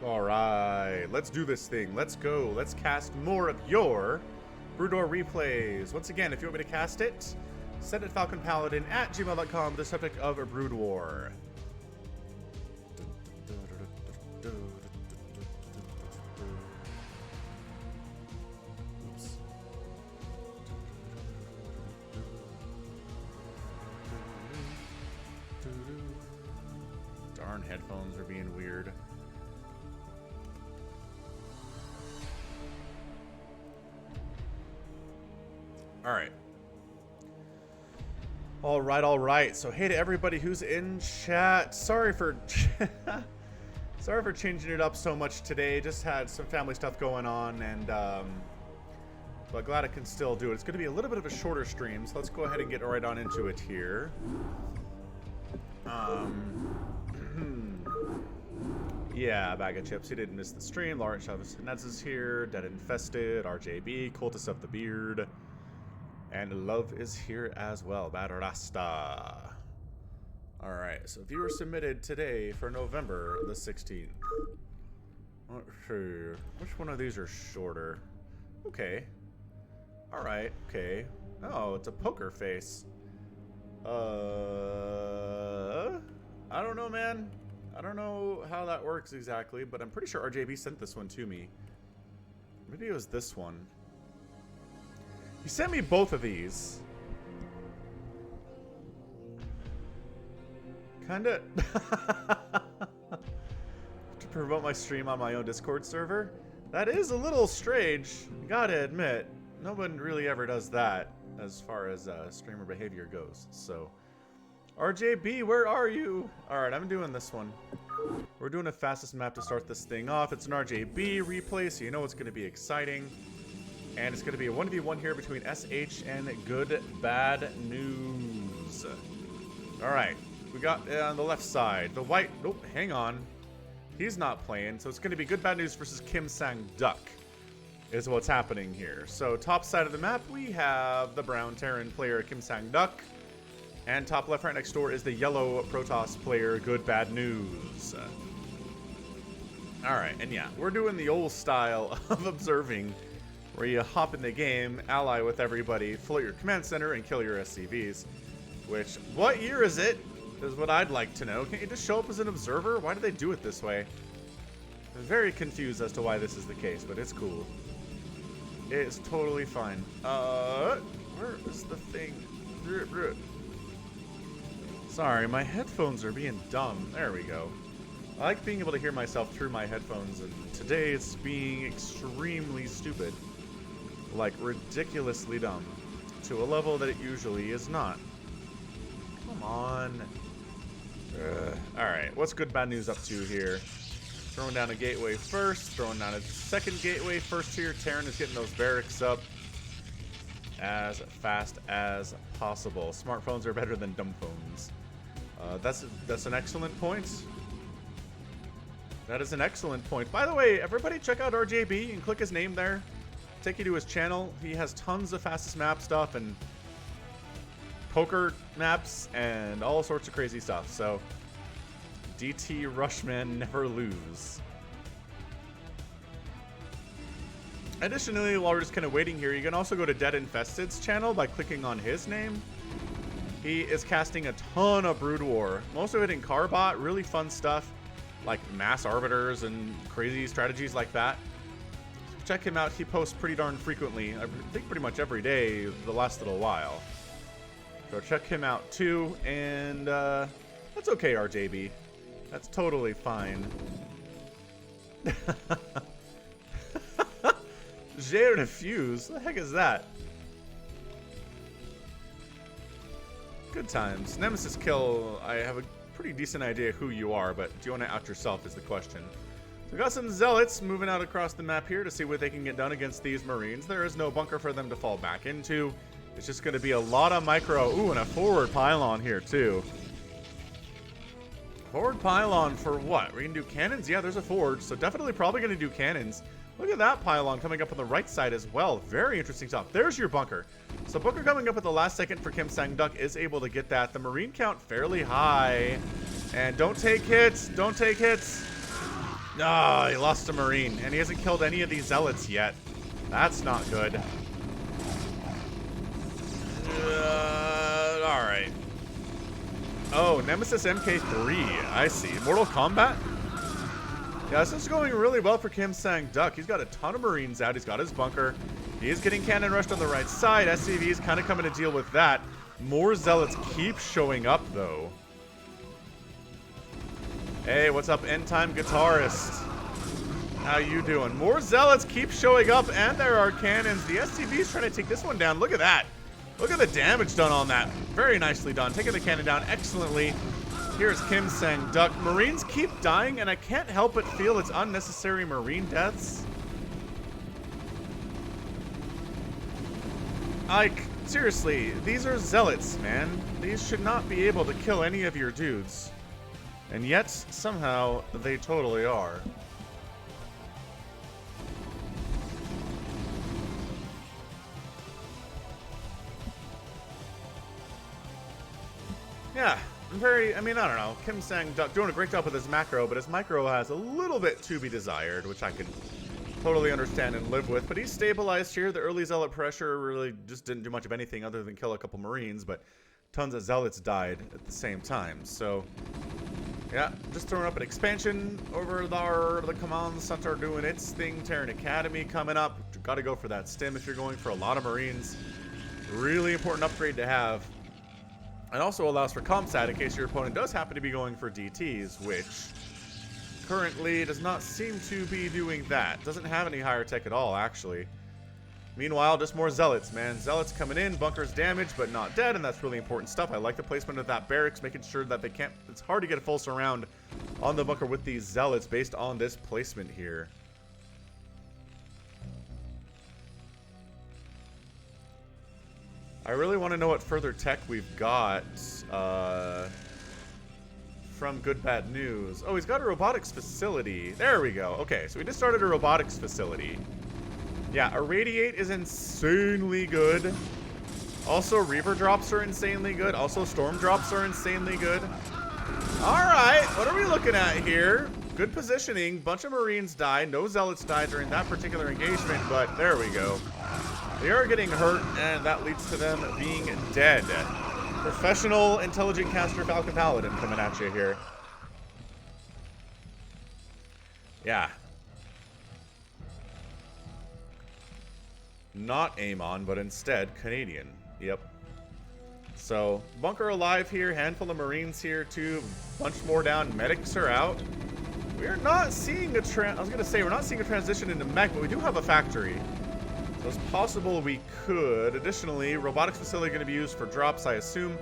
Alright, let's do this thing. Let's go. Let's cast more of your Brood War replays. Once again, if you want me to cast it, send it falconpaladin@gmail.com with the subject of a Brood War. Oops. Darn, headphones are being weird. All right. So hey to everybody who's in chat. Sorry for changing it up so much today. Just had some family stuff going on, and but glad I can still do it. It's going to be a little bit of a shorter stream, so let's go ahead and get right on into it here. Yeah, bag of chips. He didn't miss the stream. Lawrence Chavez Neds is here. Dead Infested. RJB. Cultist of the Beard. And Love is here as well. Bad Rasta. Alright, so viewer submitted today for November the 16th. Which one of these are shorter? Okay. Alright, okay. Oh, it's a poker face. I don't know, man. I don't know how that works exactly, but I'm pretty sure RJB sent this one to me. Maybe it was this one. He sent me both of these. Kinda to promote my stream on my own Discord server. That is a little strange, gotta admit. No one really ever does that as far as streamer behavior goes. So, RJB, where are you? Alright, I'm doing this one. We're doing the fastest map to start this thing off. It's an RJB replay, so you know it's going to be exciting. And it's going to be a 1v1 here between SH and Good Bad News. Alright, we got on the left side, the white, nope, hang on. He's not playing, so it's going to be Good Bad News versus Kim Sang Duck is what's happening here. So top side of the map, we have the brown Terran player Kim Sang Duck. And top left right next door is the yellow Protoss player Good Bad News. Alright, and yeah, we're doing the old style of observing, where you hop in the game, ally with everybody, float your command center, and kill your SCVs. Which, what year is it? Is what I'd like to know. Can't you just show up as an observer? Why do they do it this way? I'm very confused as to why this is the case, but it's cool. It's totally fine. Where is the thing? Sorry, my headphones are being dumb. There we go. I like being able to hear myself through my headphones, and today it's being extremely stupid. Like, ridiculously dumb. To a level that it usually is not. Come on. Alright, what's Good Bad News up to here? Throwing down a gateway first, throwing down a second gateway first here. Terran is getting those barracks up as fast as possible. Smartphones are better than dumb phones. That's an excellent point. That is an excellent point. By the way, everybody check out RJB and click his name there. Take you to his channel. He has tons of fastest map stuff and poker maps and all sorts of crazy stuff. So, DT Rushman never lose. Additionally, while we're just kind of waiting here, you can also go to Dead Infested's channel by clicking on his name. He is casting a ton of Brood War. Most of it in Carbot. Really fun stuff. Like mass arbiters and crazy strategies like that. Check him out. He posts pretty darn frequently. I think pretty much every day the last little while. So check him out too. And that's okay, RJB. That's totally fine. J'ai refuse. What the heck is that? Good times. Nemesis kill. I have a pretty decent idea who you are, but do you want to out yourself is the question. So we got some zealots moving out across the map here to see what they can get done against these Marines. There is no bunker for them to fall back into. It's just going to be a lot of micro. Ooh, and a forward pylon here too. Forward pylon for what? We're going to do cannons? Yeah, there's a forward, so definitely probably going to do cannons. Look at that pylon coming up on the right side as well. Very interesting stuff. There's your bunker. So bunker coming up at the last second for Kim Sang Duck is able to get that. The Marine count fairly high. And don't take hits. Don't take hits. Ah, he lost a Marine, and he hasn't killed any of these Zealots yet. That's not good. Alright. Oh, Nemesis MK3. I see. Mortal Kombat? Yeah, this is going really well for Kim Sang-duk. He's got a ton of Marines out. He's got his bunker. He is getting cannon rushed on the right side. SCV is kind of coming to deal with that. More Zealots keep showing up, though. Hey, what's up, End Time Guitarist? How you doing? More Zealots keep showing up, and there are cannons. The SCV is trying to take this one down. Look at that. Look at the damage done on that. Very nicely done. Taking the cannon down excellently. Here's Kim Sang-duk. Marines keep dying, and I can't help but feel it's unnecessary Marine deaths. Like, seriously, these are Zealots, man. These should not be able to kill any of your dudes. And yet, somehow, they totally are. Yeah, I mean, I don't know. Kim Sang-duk doing a great job with his macro, but his micro has a little bit to be desired, which I can totally understand and live with. But he's stabilized here. The early Zealot pressure really just didn't do much of anything other than kill a couple Marines, but tons of Zealots died at the same time. So, yeah, just throwing up an expansion over there. The command center doing its thing. Terran Academy coming up. Got to go for that stim if you're going for a lot of Marines. Really important upgrade to have. It also allows for ComSat in case your opponent does happen to be going for DTs, which currently does not seem to be doing that. Doesn't have any higher tech at all, actually. Meanwhile, just more Zealots, man. Zealots coming in, bunkers damaged, but not dead, and that's really important stuff. I like the placement of that barracks, making sure that they can't... It's hard to get a full surround on the bunker with these Zealots based on this placement here. I really want to know what further tech we've got from Good Bad News. Oh, he's got a robotics facility. There we go. Okay, so we just started a robotics facility. Yeah, Irradiate is insanely good. Also, Reaver drops are insanely good. Also, Storm drops are insanely good. All right, what are we looking at here? Good positioning. Bunch of Marines died. No Zealots died during that particular engagement, but there we go. They are getting hurt, and that leads to them being dead. Professional intelligent caster Falcon Paladin coming at you here. Yeah. Not Amon, but instead Canadian. Yep. So, bunker alive here, handful of Marines here too, bunch more down, medics are out. We are not seeing a we're not seeing a transition into mech, but we do have a factory. So it's possible we could. Additionally, robotics facility going to be used for drops, I assume.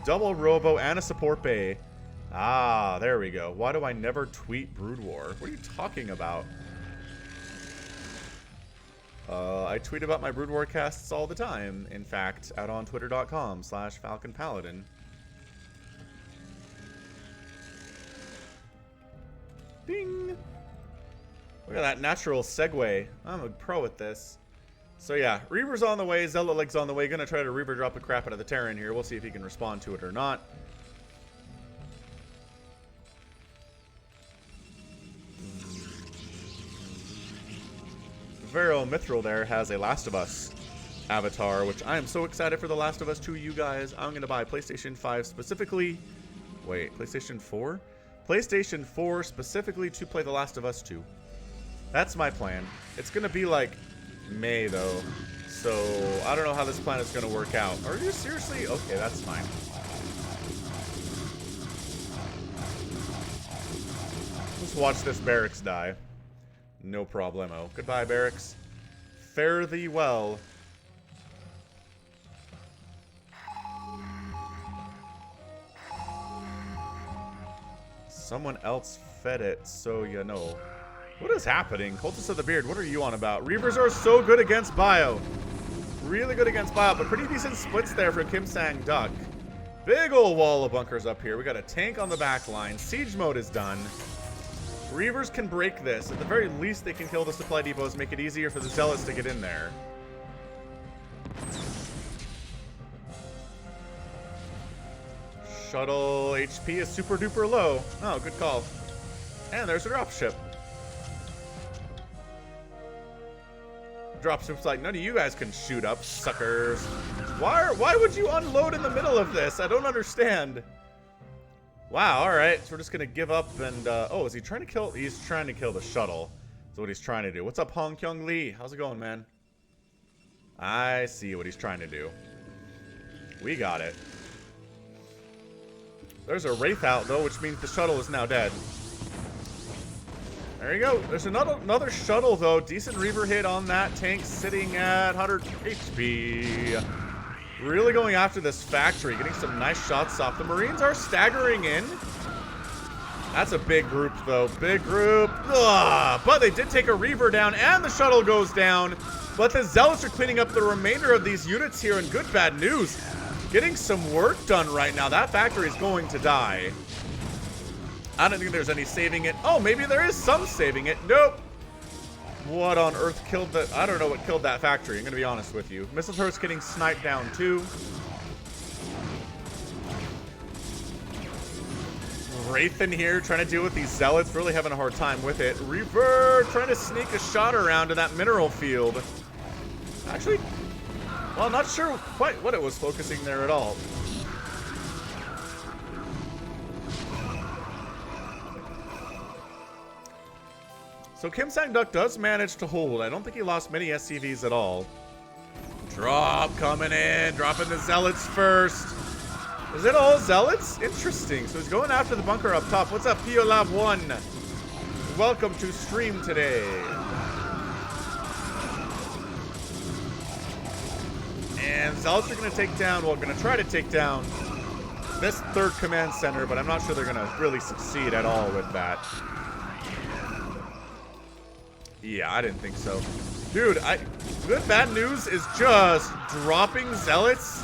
Double robo and a support bay. Ah, there we go. Why do I never tweet Brood War? What are you talking about? I tweet about my Brood War casts all the time. In fact, out on twitter.com/falconpaladin. Ding! Look at that natural segue. I'm a pro at this. So yeah, Reaver's on the way, Zealot Leg's on the way. Gonna try to Reaver drop the crap out of the Terran here. We'll see if he can respond to it or not. Vero Mithril there has a Last of Us avatar, which I am so excited for The Last of Us 2, you guys. I'm gonna buy PlayStation 5 specifically. Wait, PlayStation 4? PlayStation 4 specifically to play The Last of Us 2. That's my plan. It's gonna be like May though, so I don't know how this plan is going to work out. Are you seriously? Okay, that's fine. Let's watch this barracks die. No problemo. Goodbye, barracks. Fare thee well. Someone else fed it, so you know. What is happening? Cultists of the Beard, what are you on about? Reavers are so good against bio. Really good against bio, but pretty decent splits there for Kim Sang-duk. Big ol' wall of bunkers up here. We got a tank on the back line. Siege mode is done. Reavers can break this. At the very least, they can kill the supply depots, make it easier for the Zealots to get in there. Shuttle HP is super duper low. Oh, good call. And there's a dropship. Dropship's like, none of you guys can shoot up, suckers. Why would you unload in the middle of this? I don't understand. Wow, alright. So we're just gonna give up and, oh, is he trying to kill? He's trying to kill the shuttle. That's what he's trying to do. What's up, Hong Kyung Lee? How's it going, man? I see what he's trying to do. We got it. There's a Wraith out, though, which means the shuttle is now dead. There you go. There's another shuttle, though. Decent Reaver hit on that tank, sitting at 100 HP. Really going after this factory, getting some nice shots off. The Marines are staggering in. That's a big group, though. Big group. Ugh. But they did take a Reaver down, and the shuttle goes down. But the Zealots are cleaning up the remainder of these units here, and good bad news. Getting some work done right now. That factory is going to die. I don't think there's any saving it. Oh, maybe there is some saving it. Nope. What on earth killed the... I don't know what killed that factory. I'm going to be honest with you. Missile turret's getting sniped down, too. Wraith in here trying to deal with these Zealots. Really having a hard time with it. Reaver trying to sneak a shot around to that mineral field. Actually, well, not sure quite what it was focusing there at all. So Kim Sang-duk does manage to hold. I don't think he lost many SCVs at all. Drop coming in. Dropping the Zealots first. Is it all Zealots? Interesting. So he's going after the bunker up top. What's up, PioLab1? Welcome to stream today. And Zealots are going to take down, well, going to try to take down this third command center, but I'm not sure they're going to really succeed at all with that. Yeah, I didn't think so. Dude, good bad news is just dropping Zealots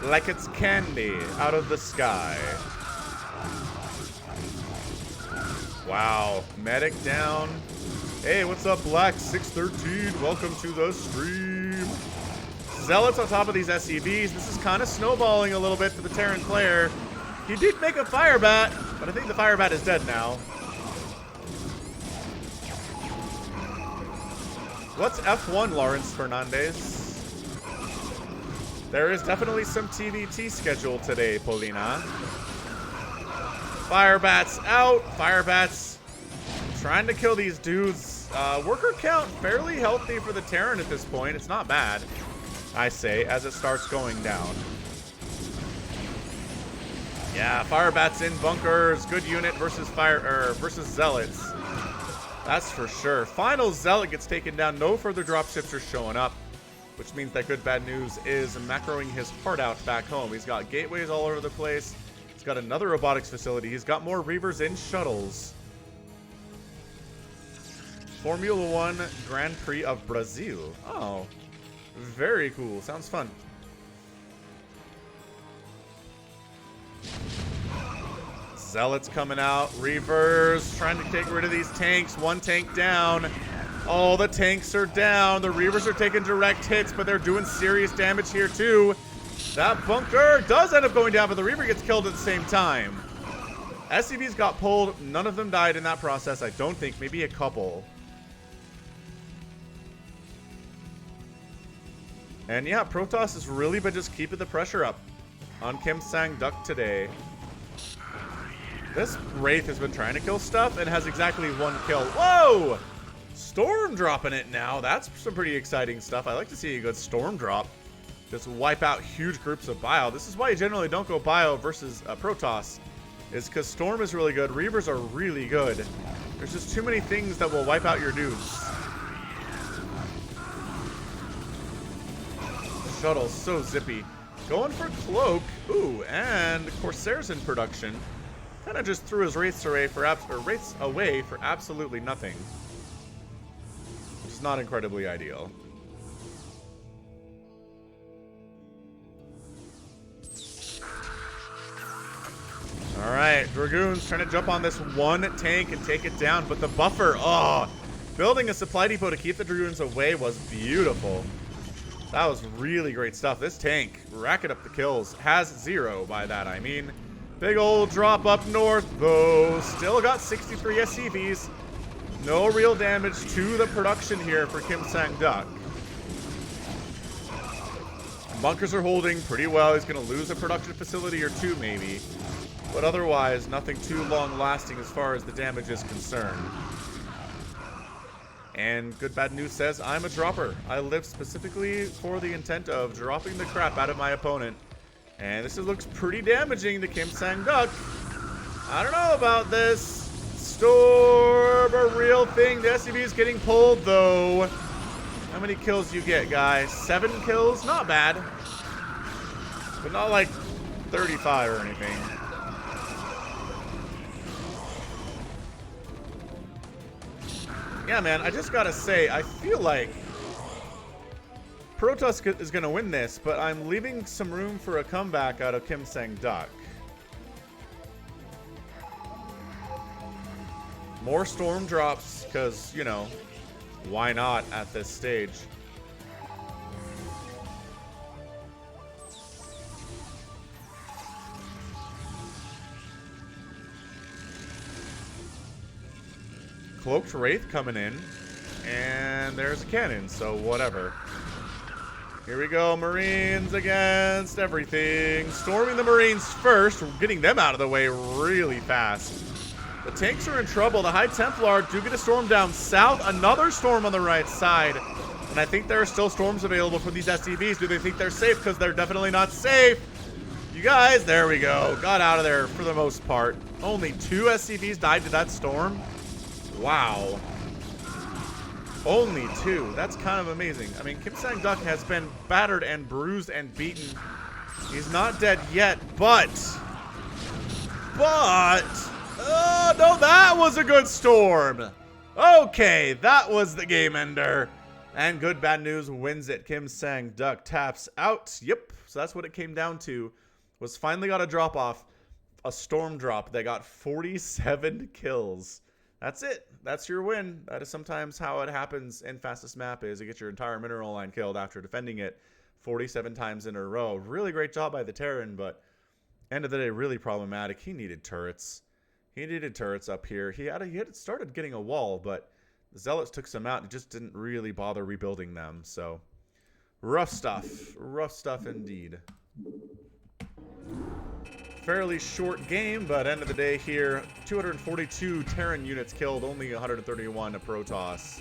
like it's candy out of the sky. Wow. Medic down. Hey, what's up, Black 613? Welcome to the stream. Zealots on top of these SCVs. This is kind of snowballing a little bit for the Terran player. He did make a fire bat, but I think the fire bat is dead now. What's F1, Lawrence Fernandez? There is definitely some TVT scheduled today, Polina. Fire bats out. Fire bats trying to kill these dudes. Worker count fairly healthy for the Terran at this point. It's not bad, I say, as it starts going down. Yeah, fire bats in bunkers. Good unit versus versus Zealots. That's for sure. Final Zealot gets taken down. No further dropships are showing up, which means that good bad news is macroing his heart out back home. He's got gateways all over the place. He's got another robotics facility. He's got more Reavers in shuttles. Formula 1 Grand Prix of Brazil. Oh, very cool. Sounds fun. Zealots coming out. Reavers trying to take rid of these tanks. One tank down. Oh, the tanks are down. The Reavers are taking direct hits, but they're doing serious damage here too. That bunker does end up going down, but the Reaver gets killed at the same time. SCVs got pulled. None of them died in that process, I don't think. Maybe a couple. And yeah, Protoss has really been just keeping the pressure up on Kim Sang-duk today. This Wraith has been trying to kill stuff and has exactly one kill. Whoa! Storm dropping it now. That's some pretty exciting stuff. I like to see a good Storm drop. Just wipe out huge groups of Bio. This is why you generally don't go Bio versus Protoss. Is because Storm is really good. Reavers are really good. There's just too many things that will wipe out your dudes. Shuttle's so zippy. Going for Cloak. Ooh, and Corsair's in production. Kind of just threw his Wraiths away for absolutely nothing. Which is not incredibly ideal. Alright, Dragoons trying to jump on this one tank and take it down, but the buffer, oh, building a supply depot to keep the Dragoons away was beautiful. That was really great stuff. This tank, racking up the kills, has 0 by that I mean. Big old drop up north, though. Still got 63 SCVs. No real damage to the production here for Kim Sang-duk. Bunkers are holding pretty well. He's going to lose a production facility or two maybe. But otherwise, nothing too long-lasting as far as the damage is concerned. And Good Bad News says, I'm a dropper. I live specifically for the intent of dropping the crap out of my opponent. And this looks pretty damaging to Kim Sang-duk. I don't know about this. Storm, a real thing. The SCV is getting pulled, though. How many kills do you get, guys? 7 kills? Not bad. But not like 35 or anything. Yeah, man, I just gotta say, I feel like Protoss is gonna win this, but I'm leaving some room for a comeback out of Kim Sang-duk. More storm drops, because, you know, why not at this stage? Cloaked Wraith coming in, and there's a cannon, so whatever. Here we go, Marines against everything. Storming the Marines first, getting them out of the way really fast. The tanks are in trouble. The High Templar do get a storm down south, another storm on the right side. And I think there are still storms available for these SCVs. Do they think they're safe? Because they're definitely not safe. You guys, there we go. Got out of there for the most part. Only 2 SCVs died to that storm. Wow. Only 2. That's kind of amazing. I mean, Kim Sang-duk has been battered and bruised and beaten. He's not dead yet, but... Oh, no, that was a good storm. Okay, that was the game ender. And Good Bad News wins it. Kim Sang-duk taps out. Yep, so that's what it came down to. Was finally got a drop-off. A storm drop that got 47 kills. That's it. That's your win. That is sometimes how it happens in Fastest Map, is you get your entire mineral line killed after defending it 47 times in a row. Really great job by the Terran, but end of the day, really problematic. He needed turrets. He needed turrets up here. He had started getting a wall, but the Zealots took some out and just didn't really bother rebuilding them. So rough stuff. Rough stuff indeed. Fairly short game, but end of the day here, 242 Terran units killed, only 131 Protoss.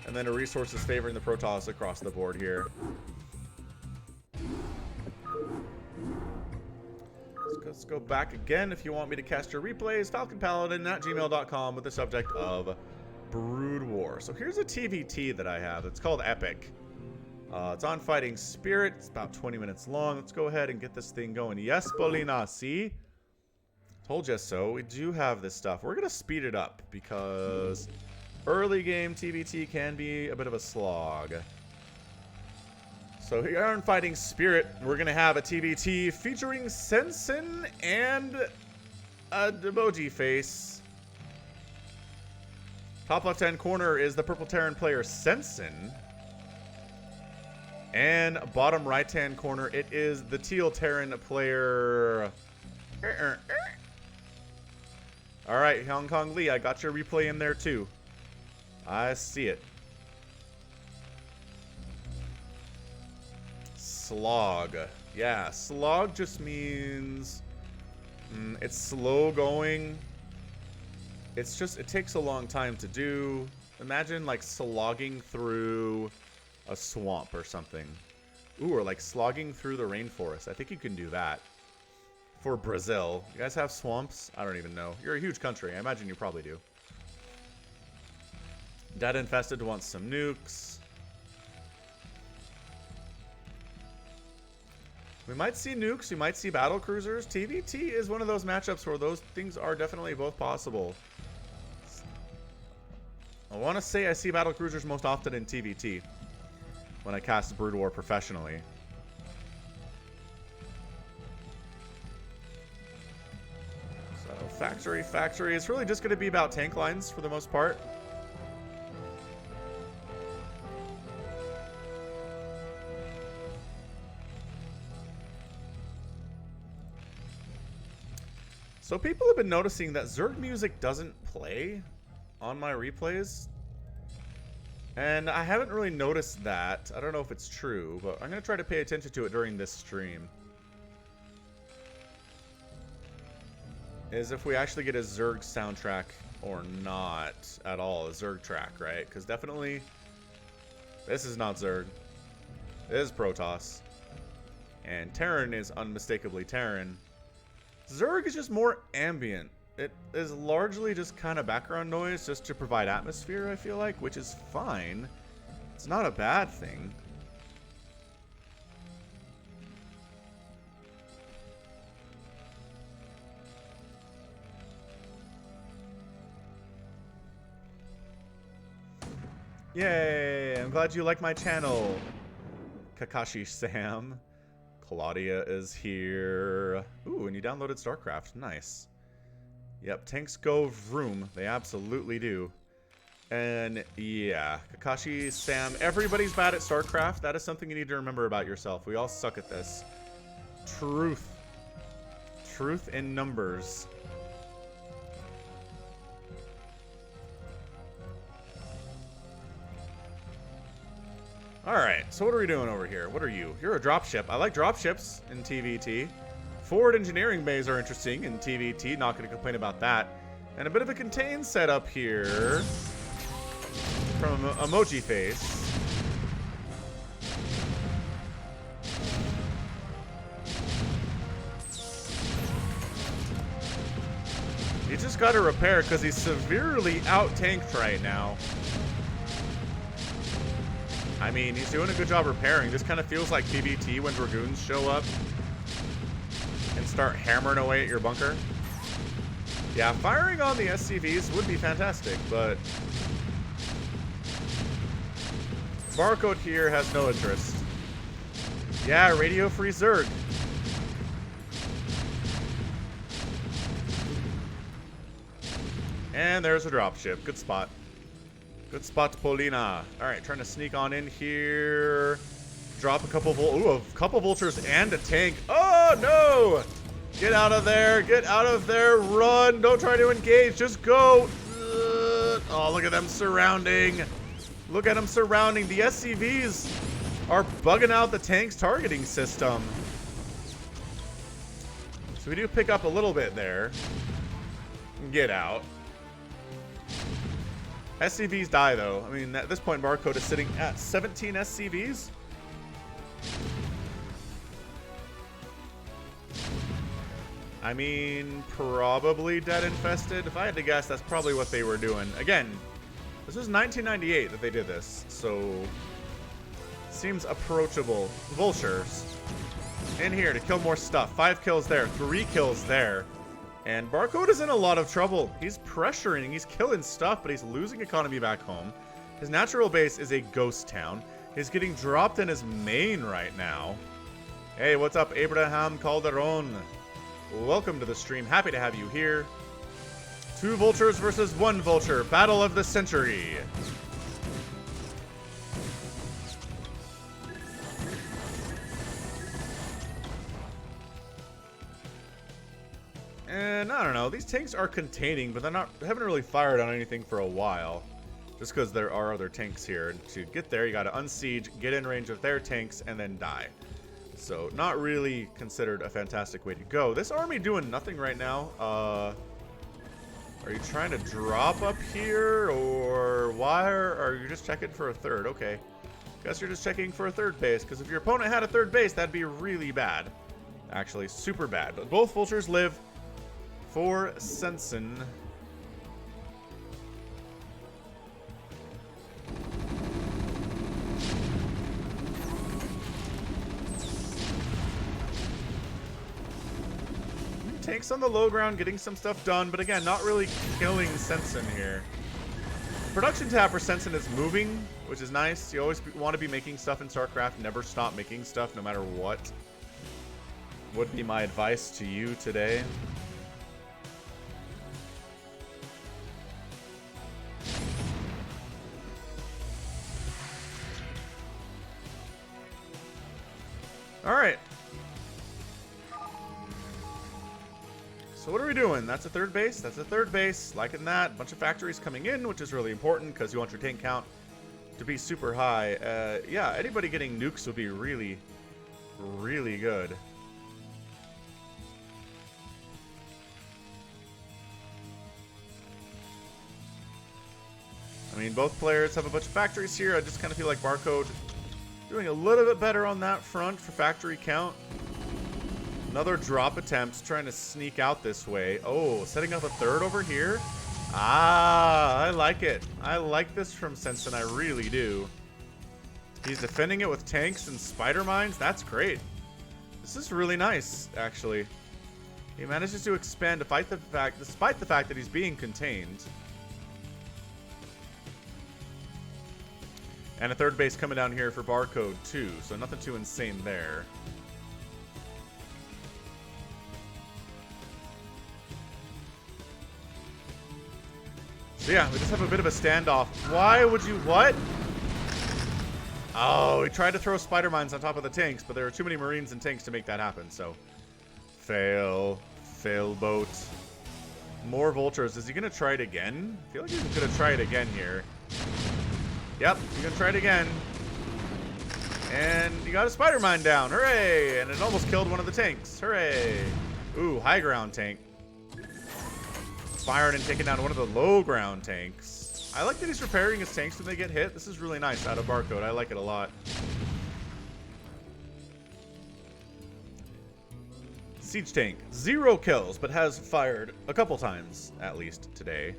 And then the resources favoring the Protoss across the board here. Let's go back again. If you want me to cast your replays, falconpaladin@gmail.com with the subject of Brood War. So here's a TVT that I have. It's called Epic. It's on Fighting Spirit. It's about 20 minutes long. Let's go ahead and get this thing going. Yes, Polina, see? Told you so. We do have this stuff. We're going to speed it up because early game TVT can be a bit of a slog. So here on Fighting Spirit, we're going to have a TVT featuring Sensen and a emoji face. Top left-hand corner is the purple Terran player Sensen. And bottom right-hand corner, it is the teal Terran player. All right, Hong Kong Lee, I got your replay in there too. I see it. Slog. Yeah, slog just means it's slow going. It's just, it takes a long time to do. Imagine like slogging through a swamp or something. Ooh, or like slogging through the rainforest. I think you can do that. For Brazil. You guys have swamps? I don't even know. You're a huge country. I imagine you probably do. Dead Infested wants some nukes. We might see nukes. We might see battle cruisers. TVT is one of those matchups where those things are definitely both possible. I want to say I see battle cruisers most often in TVT. When I cast Brood War professionally. So, factory. It's really just going to be about tank lines for the most part. So people have been noticing that Zerg music doesn't play on my replays. And I haven't really noticed that. I don't know if it's true, but I'm going to try to pay attention to it during this stream. Is if we actually get a Zerg soundtrack or not at all. A Zerg track, right? Because definitely this is not Zerg. This is Protoss. And Terran is unmistakably Terran. Zerg is just more ambient. It is largely just kind of background noise just to provide atmosphere, I feel like, which is fine. It's not a bad thing. Yay! I'm glad you like my channel, Kakashi Sam. Claudia is here. Ooh, and you downloaded StarCraft. Nice. Yep, tanks go vroom. They absolutely do. And yeah, Kakashi, Sam, everybody's bad at StarCraft. That is something you need to remember about yourself. We all suck at this. Truth. Truth in numbers. Alright, so what are we doing over here? What are you? You're a dropship. I like dropships in TVT. Forward engineering bays are interesting in TVT. Not going to complain about that. And a bit of a contain setup here from Emoji Face. You just got to repair because he's severely out-tanked right now. I mean, he's doing a good job repairing. This kind of feels like PvT when Dragoons show up and start hammering away at your bunker. Yeah, firing on the SCVs would be fantastic, but Barcode here has no interest. Yeah, Radio Free Zerg. And there's a dropship. Good spot. Good spot, Polina. Alright, trying to sneak on in here. Drop a couple vultures and a tank. Oh, no! Get out of there. Get out of there. Run. Don't try to engage. Just go. Oh, look at them surrounding. Look at them surrounding. The SCVs are bugging out the tank's targeting system. So we do pick up a little bit there. Get out. SCVs die, though. I mean, at this point, Barcode is sitting at 17 SCVs. I mean, probably dead infested. If I had to guess, that's probably what they were doing. Again, this was 1998 that they did this, so seems approachable. Vultures in here to kill more stuff. 5 kills there, 3 kills there. And Barcode is in a lot of trouble. He's pressuring, he's killing stuff, but he's losing economy back home. His natural base is a ghost town. He's getting dropped in his main right now. Hey, what's up, Abraham Calderon? Welcome to the stream. Happy to have you here. 2 vultures versus 1 vulture. Battle of the century. And I don't know, these tanks are containing, but they haven't really fired on anything for a while. Just because there are other tanks here. And to get there, you gotta unsiege, get in range of their tanks, and then die. So, not really considered a fantastic way to go. This army doing nothing right now. Are you trying to drop up here, or why are you just checking for a third? Okay. Guess you're just checking for a third base, because if your opponent had a third base, that'd be really bad. Actually, super bad. But both vultures live for Sensen. Tanks on the low ground, getting some stuff done, but again, not really killing Sensen here. Production tab for Sensen is moving, which is nice. You always want to be making stuff in StarCraft. Never stop making stuff, no matter what. Would be my advice to you today. All right. So So what are we doing? That's a third base. That's a third base. Liking that. Bunch of factories coming in, which is really important because you want your tank count to be super high. Yeah, anybody getting nukes would be really, really good. I mean, both players have a bunch of factories here. I just kind of feel like Barcode doing a little bit better on that front for factory count. Another drop attempt, trying to sneak out this way. Oh, setting up a third over here. Ah, I like it. I like this from Sensen, I really do. He's defending it with tanks and spider mines. That's great. This is really nice, actually. He manages to expand despite the fact that he's being contained. And a third base coming down here for Barcode too, so nothing too insane there. So yeah, we just have a bit of a standoff. Why would you, what? Oh, he tried to throw spider mines on top of the tanks, but there are too many marines and tanks to make that happen, so. Fail boat. More vultures. Is he gonna try it again? I feel like he's gonna try it again here. Yep, he's gonna try it again. And he got a spider mine down. Hooray! And it almost killed one of the tanks. Hooray! Ooh, high ground tank. Fired and taken down one of the low ground tanks. I like that he's repairing his tanks when they get hit. This is really nice out of Barcode. I like it a lot. Siege tank. 0 kills, but has fired a couple times, at least, today.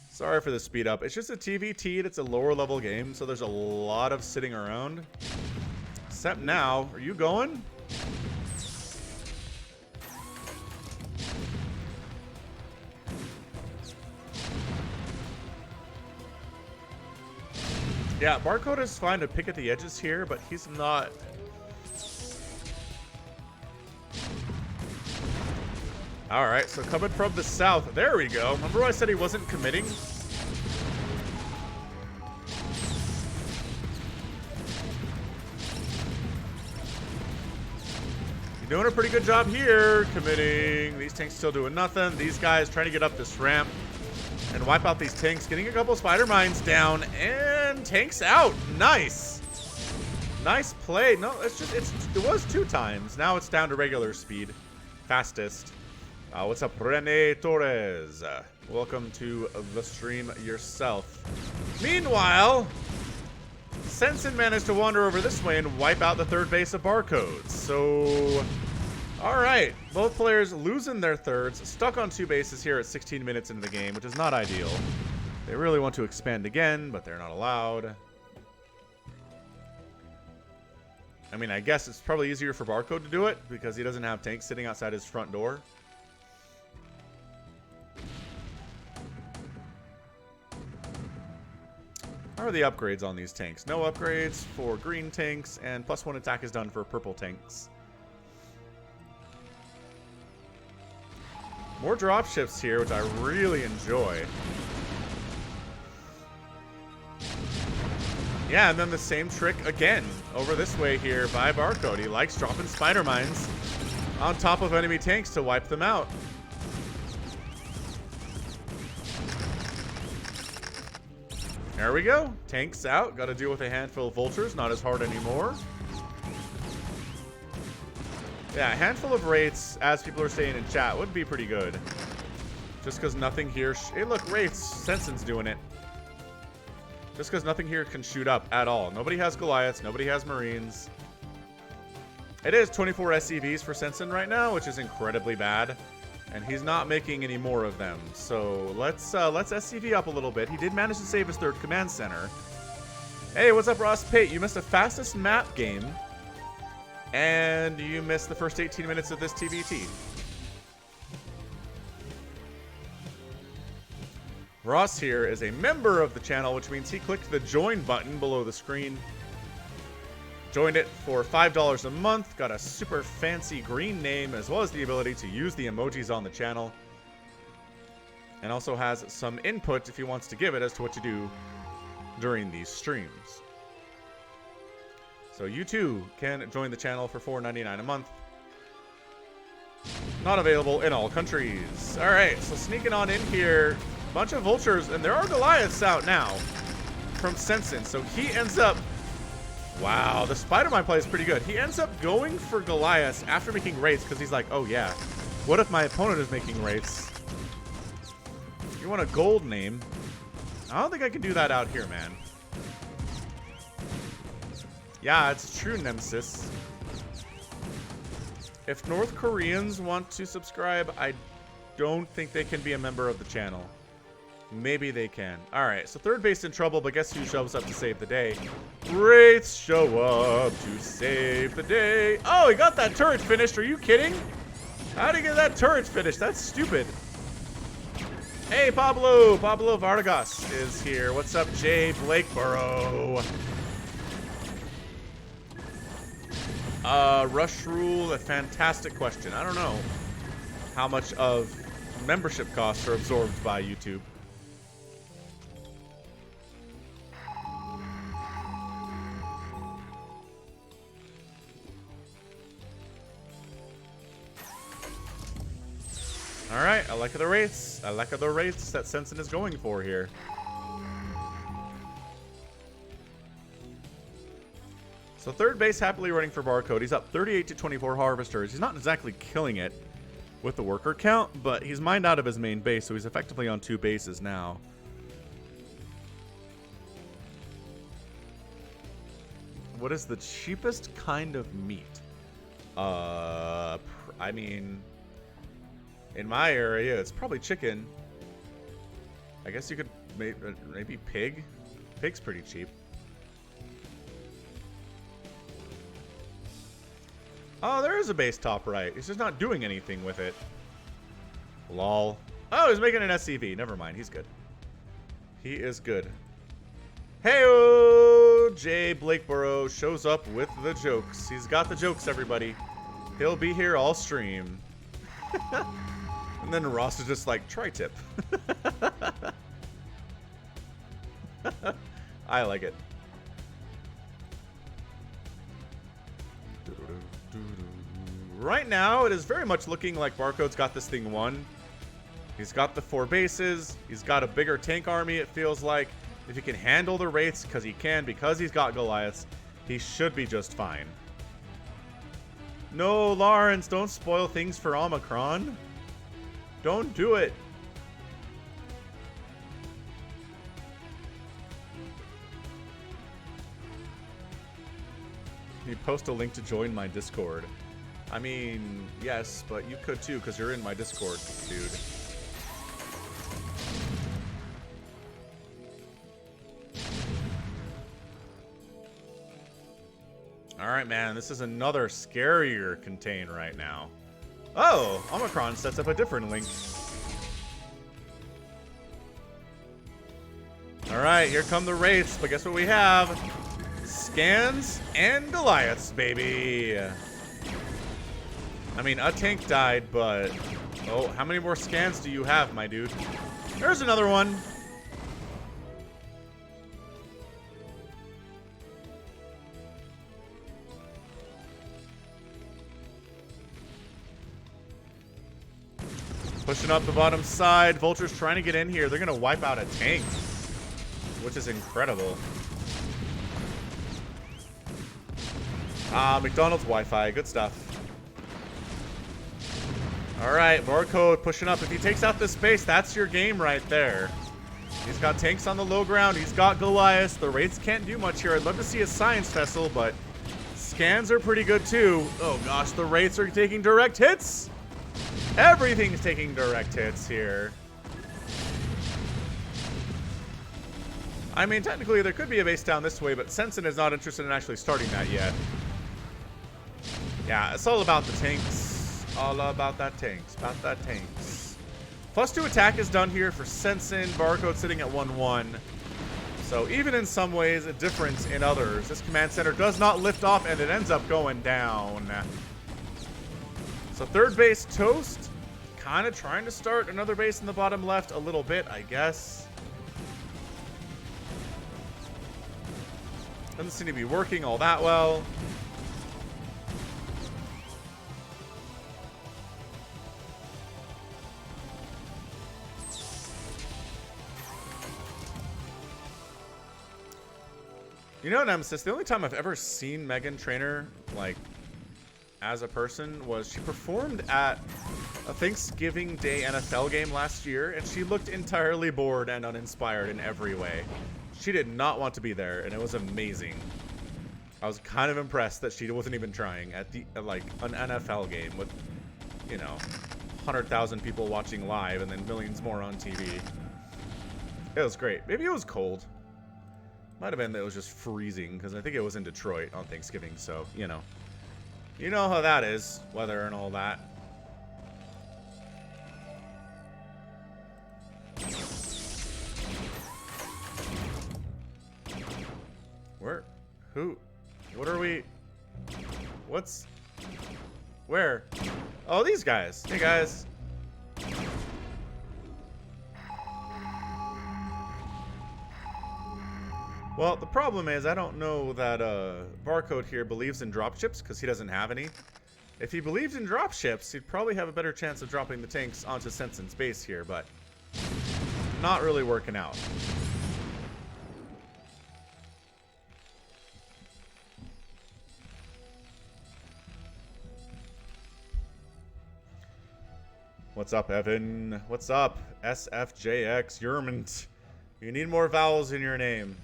Sorry for the speed up. It's just a TVT. It's a lower level game, so there's a lot of sitting around. Except now, are you going? Yeah, Barcode is fine to pick at the edges here, but he's not. Alright, so coming from the south. There we go. Remember I said he wasn't committing? You're doing a pretty good job here, committing. These tanks still doing nothing. These guys trying to get up this ramp and wipe out these tanks. Getting a couple spider mines down and tanks out. Nice. Nice play. No, it was 2 times. Now it's down to regular speed. Fastest. What's up, Rene Torres? Welcome to the stream yourself. Meanwhile, Sensen managed to wander over this way and wipe out the third base of Barcode. So, alright. Both players losing their thirds, stuck on 2 bases here at 16 minutes into the game, which is not ideal. They really want to expand again, but they're not allowed. I mean, I guess it's probably easier for Barcode to do it because he doesn't have tanks sitting outside his front door. How are the upgrades on these tanks? No upgrades for green tanks, and +1 attack is done for purple tanks. More drop shifts here, which I really enjoy. Yeah, and then the same trick again over this way here by Barcode. He likes dropping spider mines on top of enemy tanks to wipe them out. There we go. Tanks out. Got to deal with a handful of vultures. Not as hard anymore. Yeah, a handful of wraiths, as people are saying in chat, would be pretty good. Just because nothing here... Hey, look, wraiths. Sensen's doing it. Just because nothing here can shoot up at all. Nobody has Goliaths. Nobody has Marines. It is 24 SCVs for Sensen right now, which is incredibly bad. And he's not making any more of them. So let's SCV up a little bit. He did manage to save his third command center. Hey, what's up, Ross Pate? You missed a fastest map game. And you missed the first 18 minutes of this TVT. Ross here is a member of the channel, which means he clicked the join button below the screen Joined it for $5 a month. Got a super fancy green name, as well as the ability to use the emojis on the channel. And also has some input if he wants to give it as to what to do during these streams. So you too can join the channel for $4.99 a month. Not available in all countries. Alright, so sneaking on in here. Bunch of vultures, and there are Goliaths out now from Sensen. So he ends up... Wow, the Spider-Man play is pretty good. He ends up going for Goliaths after making rates because he's like, oh yeah, what if my opponent is making rates? You want a gold name? I don't think I can do that out here, man. Yeah, it's true, Nemesis. If North Koreans want to subscribe, I don't think they can be a member of the channel. Maybe they can. Alright, so third base in trouble, but guess who shows up to save the day? Wraiths show up to save the day. Oh, he got that turret finished. Are you kidding? How did he get that turret finished? That's stupid. Hey, Pablo. Pablo Vargas is here. What's up, Jay Blakeborough? Rush rule, a fantastic question. I don't know how much of membership costs are absorbed by YouTube. Alright, I like the rates. I like the rates that Sensen is going for here. So third base happily running for Barcode. He's up 38 to 24 harvesters. He's not exactly killing it with the worker count, but he's mined out of his main base, so he's effectively on 2 bases now. What is the cheapest kind of meat? I mean, in my area, it's probably chicken. I guess you could maybe pig. Pig's pretty cheap. Oh, there is a base top right. He's just not doing anything with it. Lol. Oh, he's making an SCV. Never mind. He's good. He is good. Hey-o! Jay Blakeborough shows up with the jokes. He's got the jokes, everybody. He'll be here all stream. And then Ross is just like, tri-tip. I like it. Right now, it is very much looking like Barcode's got this thing won. He's got the 4 bases. He's got a bigger tank army, it feels like. If he can handle the rates, because he can, because he's got Goliaths, he should be just fine. No, Lawrence, don't spoil things for Omicron. Don't do it. Can you post a link to join my Discord? I mean, yes, but you could too, because you're in my Discord, dude. Alright, man, this is another scarier contain right now. Oh, Omicron sets up a different link. Alright, here come the wraiths, but guess what we have? Scans and Goliaths, baby. I mean, a tank died, but... Oh, how many more scans do you have, my dude? There's another one. Pushing up the bottom side. Vulture's trying to get in here. They're going to wipe out a tank, which is incredible. Ah, McDonald's Wi-Fi. Good stuff. Alright, Barcode pushing up. If he takes out this space, that's your game right there. He's got tanks on the low ground. He's got Goliath. The Wraiths can't do much here. I'd love to see a Science Vessel, but scans are pretty good too. Oh gosh, the Wraiths are taking direct hits. Everything's taking direct hits here. I mean, technically there could be a base down this way, but Sensen is not interested in actually starting that yet. Yeah, it's all about the tanks. All about that tanks. About that tanks. +2 attack is done here for Sensen. Barcode sitting at 1-1. So even in some ways, a difference in others. This command center does not lift off, and it ends up going down. So third base toast. Kind of trying to start another base in the bottom left a little bit, I guess. Doesn't seem to be working all that well. You know, Nemesis, the only time I've ever seen Megan Trainor, like, as a person was she performed at a Thanksgiving Day NFL game last year, and she looked entirely bored and uninspired in every way. She did not want to be there, and it was amazing. I was kind of impressed that she wasn't even trying at like an NFL game with, you know, 100,000 people watching live and then millions more on TV. It was great. Maybe it was cold. Might have been that it was just freezing, because I think it was in Detroit on Thanksgiving, so, you know. You know how that is, weather and all that. Where? Who? What are we? What's? Where? Oh, these guys. Hey, guys. Well, the problem is I don't know that Barcode here believes in dropships because he doesn't have any. If he believed in dropships, he'd probably have a better chance of dropping the tanks onto Sensen's base here, but not really working out. What's up, Evan? What's up, SFJX Yermint? You need more vowels in your name.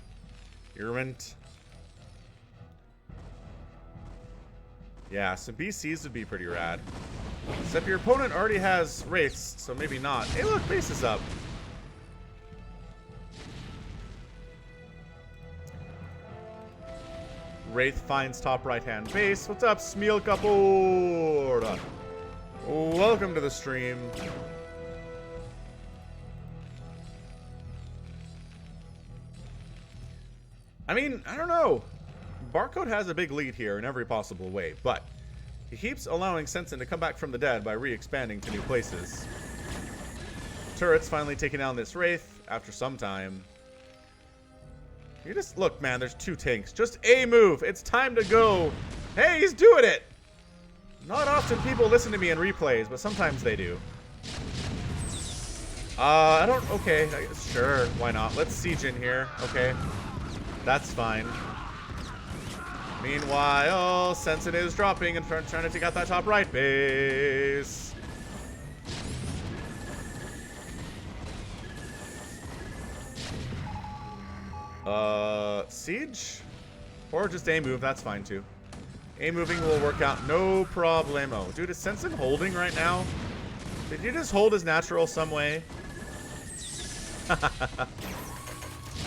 Yermint. Yeah, some BCs would be pretty rad. Except your opponent already has Wraiths, so maybe not. Hey, look, base is up. Wraith finds top right-hand base. What's up, Smeal Kapor? Welcome to the stream. I mean, I don't know. Barcode has a big lead here in every possible way, but he keeps allowing Sensen to come back from the dead by re-expanding to new places. Turret's finally taking down this Wraith after some time. You just look, man, there's two tanks. Just a move. It's time to go. Hey, he's doing it. Not often people listen to me in replays, but sometimes they do. I don't... Okay, sure, why not? Let's siege in here. Okay, that's fine. Meanwhile, Sensen is dropping and trying to take out that top right base. Siege? Or just a move, that's fine too. A moving will work out, no problemo. Dude, is Sensen holding right now? Did he just hold his natural some way?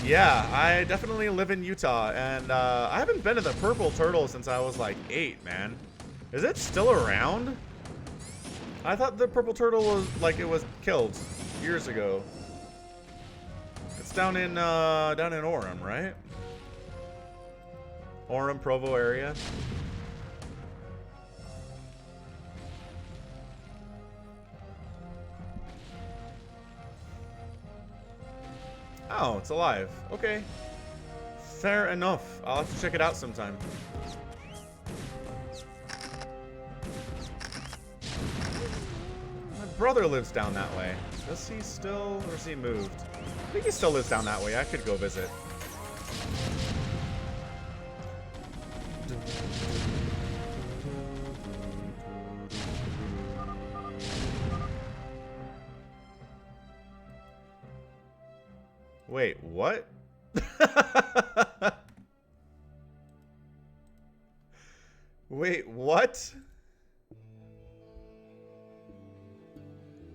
Yeah, I definitely live in Utah, and I haven't been to the Purple Turtle since I was like 8, man. Is it still around? I thought the Purple Turtle was, like, it was killed years ago. It's down in Orem, right? Orem, Provo area. Oh, it's alive. Okay. Fair enough. I'll have to check it out sometime. My brother lives down that way. Does he still, or has he moved? I think he still lives down that way. I could go visit. Wait, what? Wait, what?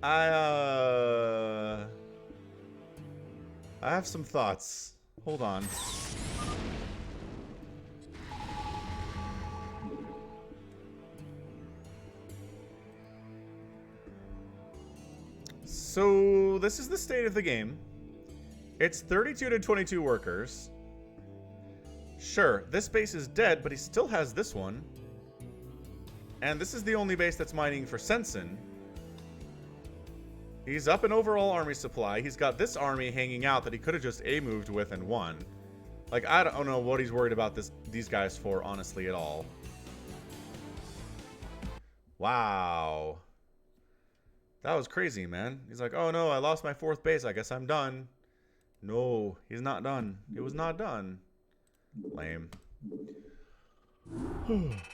I have some thoughts. Hold on. So, this is the state of the game. It's 32 to 22 workers. Sure, this base is dead, but he still has this one. And this is the only base that's mining for Sensen. He's up in overall army supply. He's got this army hanging out that he could have just A-moved with and won. Like, I don't know what he's worried about these guys for, honestly, at all. Wow. That was crazy, man. He's like, oh no, I lost my 4th base. I guess I'm done. No, he's not done. It was not done. Lame.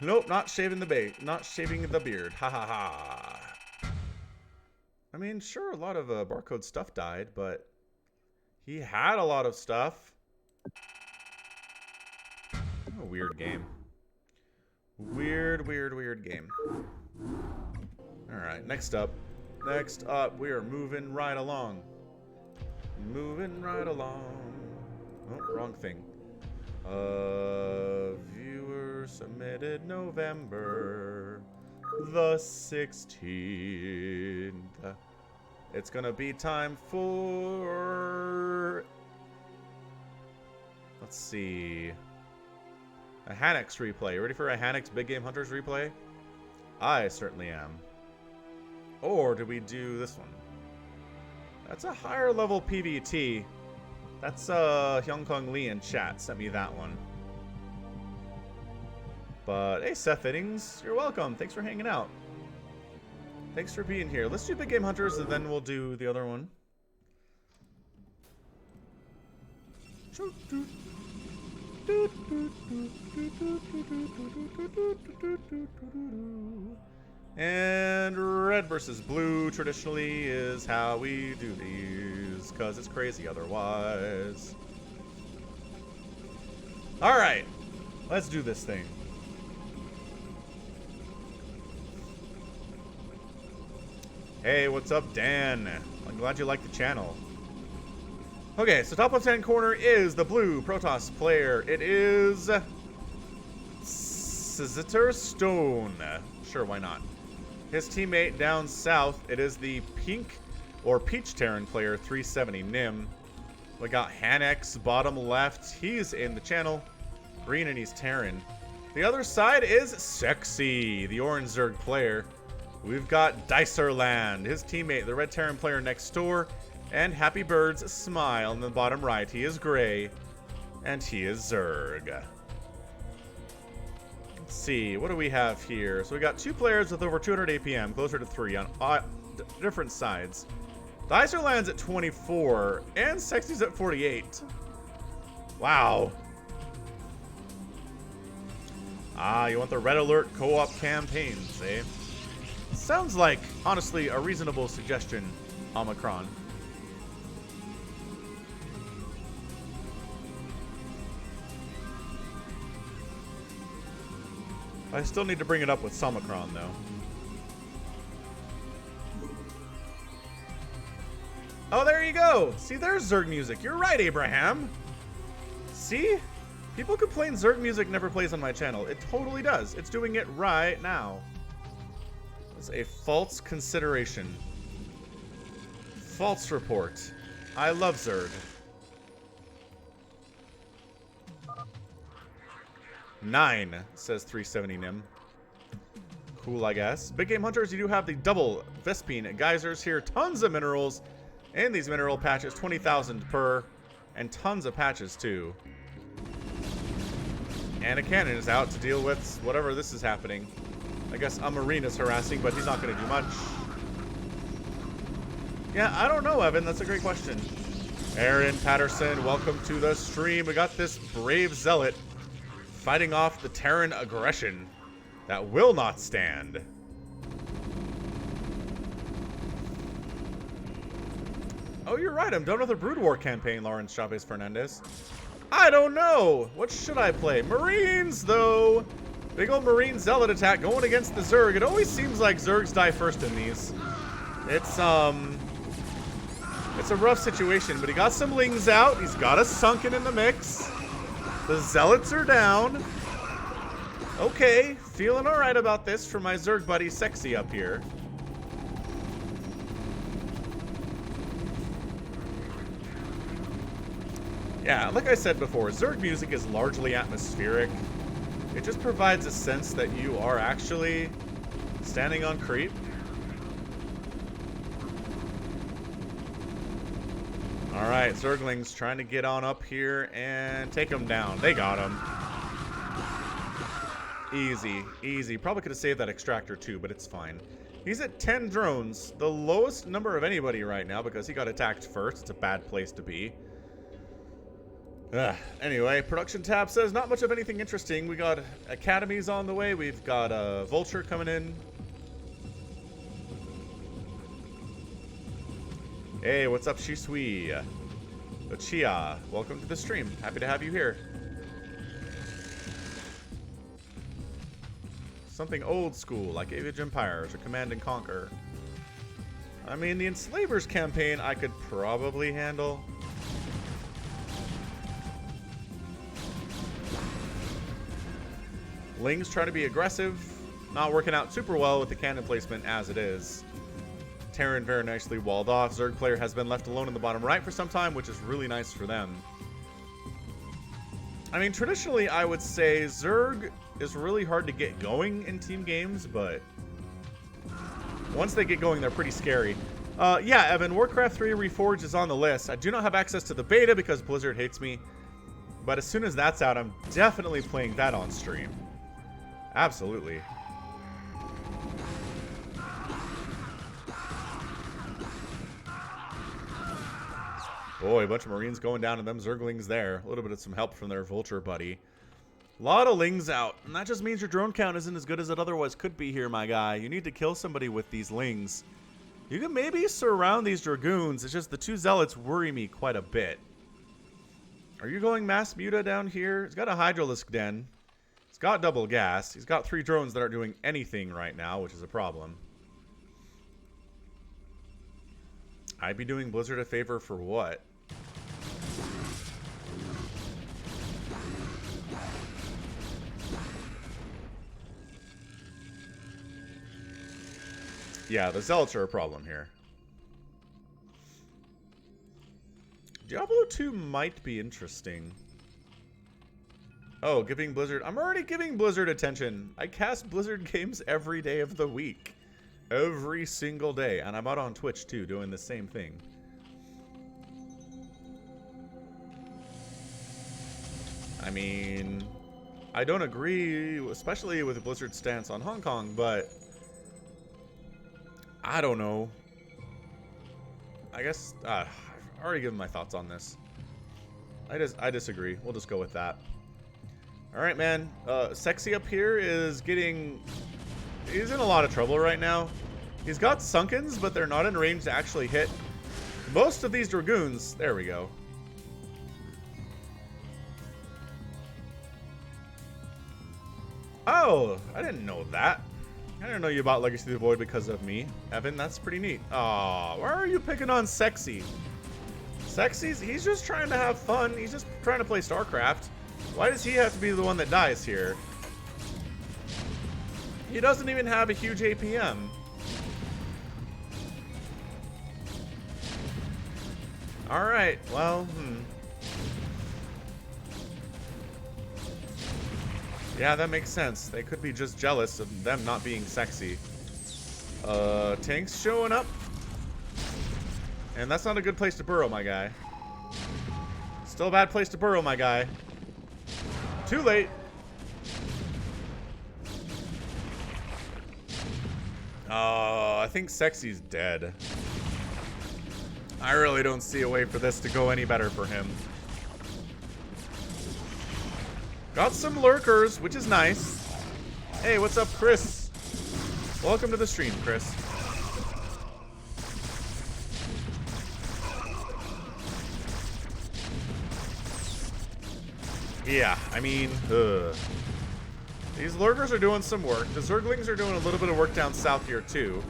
Nope, not shaving the bait. Not shaving the beard. Ha ha ha. I mean, sure, a lot of barcode stuff died, but he had a lot of stuff. A weird game. Weird game. Alright, next up. Next up, we are moving right along. Moving right along. Oh, wrong thing. Viewer submitted November the 16th. It's gonna be time for... Let's see. A Hanex replay. You ready for a Hanex Big Game Hunters replay? I certainly am. Or do we do this one? That's a higher level PVT. That's Hyung Kong Lee in chat sent me that one. But hey, Seth Ittings, you're welcome. Thanks for hanging out. Thanks for being here. Let's do Big Game Hunters and then we'll do the other one. And red versus blue traditionally is how we do these, because it's crazy otherwise. Alright, let's do this thing. Hey, what's up, Dan? I'm glad you like the channel. Okay, so top left-hand corner is the blue Protoss player. It is... Sizitor Stone. Sure, why not? His teammate down south, it is the pink or peach Terran player, 370 Nim. We got Hanex, bottom left. He's in the channel. Green and he's Terran. The other side is Sexy, the orange Zerg player. We've got Dicerland, his teammate, the red Terran player next door. And Happy Bird's Smile in the bottom right. He is gray. And he is Zerg. Let's see, what do we have here? So we got 2 players with over 200 APM, closer to 3 on different sides. Dicerland's at 24, and Sexy's at 48. Wow. Ah, you want the Red Alert co-op campaigns, eh? Sounds like, honestly, a reasonable suggestion, Omicron. I still need to bring it up with Somicron, though. Oh, there you go! See, there's Zerg music. You're right, Abraham! See? People complain Zerg music never plays on my channel. It totally does. It's doing it right now. It's a false consideration. False report. I love Zerg. 9, says 370 Nim. Cool, I guess. Big Game Hunters, you do have the double Vespine geysers here. Tons of minerals. And these mineral patches, 20,000 per. And tons of patches, too. And a cannon is out to deal with whatever this is happening. I guess a Marine is harassing, but he's not going to do much. Yeah, I don't know, Evan. That's a great question. Aaron Patterson, welcome to the stream. We got this brave zealot fighting off the Terran aggression that will not stand. Oh, you're right. I'm done with the Brood War campaign, Lawrence Chavez Fernandez. I don't know. What should I play? Marines, though. Big old Marine Zealot attack going against the Zerg. It always seems like Zergs die first in these. It's a rough situation, but he got some Lings out. He's got us sunken in the mix. The Zealots are down. Okay, feeling all right about this for my Zerg buddy Sexy up here. Yeah, like I said before, Zerg music is largely atmospheric. It just provides a sense that you are actually standing on creep. Alright, Zerglings trying to get on up here and take him down. They got him. Easy, easy. Probably could have saved that extractor too, but it's fine. He's at 10 drones, the lowest number of anybody right now because he got attacked first. It's a bad place to be. Anyway, production tab says not much of anything interesting. We got academies on the way. We've got a vulture coming in. Hey, what's up, Shisui? Chia, welcome to the stream. Happy to have you here. Something old school, like Age Empires or Command and Conquer. I mean, the Enslavers campaign I could probably handle. Ling's trying to be aggressive. Not working out super well with the cannon placement as it is. Terran very nicely walled off. Zerg player has been left alone in the bottom right for some time, which is really nice for them. I mean, traditionally, I would say Zerg is really hard to get going in team games, but once they get going, they're pretty scary. Yeah, Evan, Warcraft 3 Reforged is on the list. I do not have access to the beta because Blizzard hates me, but as soon as that's out, I'm definitely playing that on stream. Absolutely. Boy, a bunch of Marines going down to them Zerglings there. A little bit of some help from their Vulture buddy. A lot of Lings out. And that just means your drone count isn't as good as it otherwise could be here, my guy. You need to kill somebody with these Lings. You can maybe surround these Dragoons. It's just the two Zealots worry me quite a bit. Are you going Mass Muta down here? He's got a Hydralisk Den. He's got double gas. He's got 3 drones that aren't doing anything right now, which is a problem. I'd be doing Blizzard a favor for what? Yeah, the Zealots are a problem here. Diablo 2 might be interesting. Oh, giving Blizzard... I'm already giving Blizzard attention. I cast Blizzard games every day of the week. Every single day. And I'm out on Twitch, too, doing the same thing. I mean... I don't agree, especially with Blizzard's stance on Hong Kong, but... I don't know. I guess... I've already given my thoughts on this. I disagree. We'll just go with that. Alright, man. Sexy up here is getting... He's in a lot of trouble right now. He's got Sunkens, but they're not in range to actually hit most of these Dragoons. There we go. Oh, I didn't know that. I didn't know you bought Legacy of the Void because of me, Evan. That's pretty neat. Aw, why are you picking on Sexy? Sexy's, he's just trying to have fun. He's just trying to play StarCraft. Why does he have to be the one that dies here? He doesn't even have a huge APM. Alright, well, Yeah, that makes sense. They could be just jealous of them not being sexy. Tanks showing up. And that's not a good place to burrow, my guy. Still a bad place to burrow, my guy. Too late. Oh, I think Sexy's dead. I really don't see a way for this to go any better for him. Got some lurkers, which is nice. Hey, what's up, Chris? Welcome to the stream, Chris. Yeah, I mean, these lurkers are doing some work. The Zerglings are doing a little bit of work down south here, too.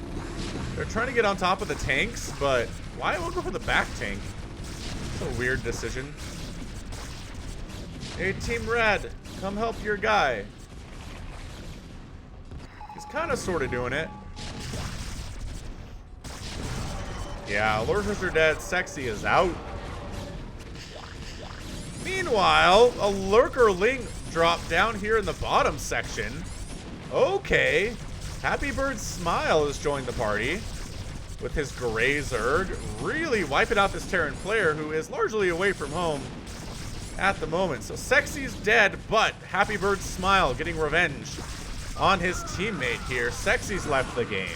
They're trying to get on top of the tanks, but why won't go for the back tank? It's a weird decision. Hey, Team Red, come help your guy. He's kind of sort of doing it. Yeah, lurkers are dead. Sexy is out. Meanwhile, a Lurker Ling dropped down here in the bottom section. Okay. Happy Bird Smile has joined the party with his Gray Zerg, really wiping out this Terran player who is largely away from home at the moment. So Sexy's dead, but Happy Bird Smile getting revenge on his teammate here. Sexy's left the game.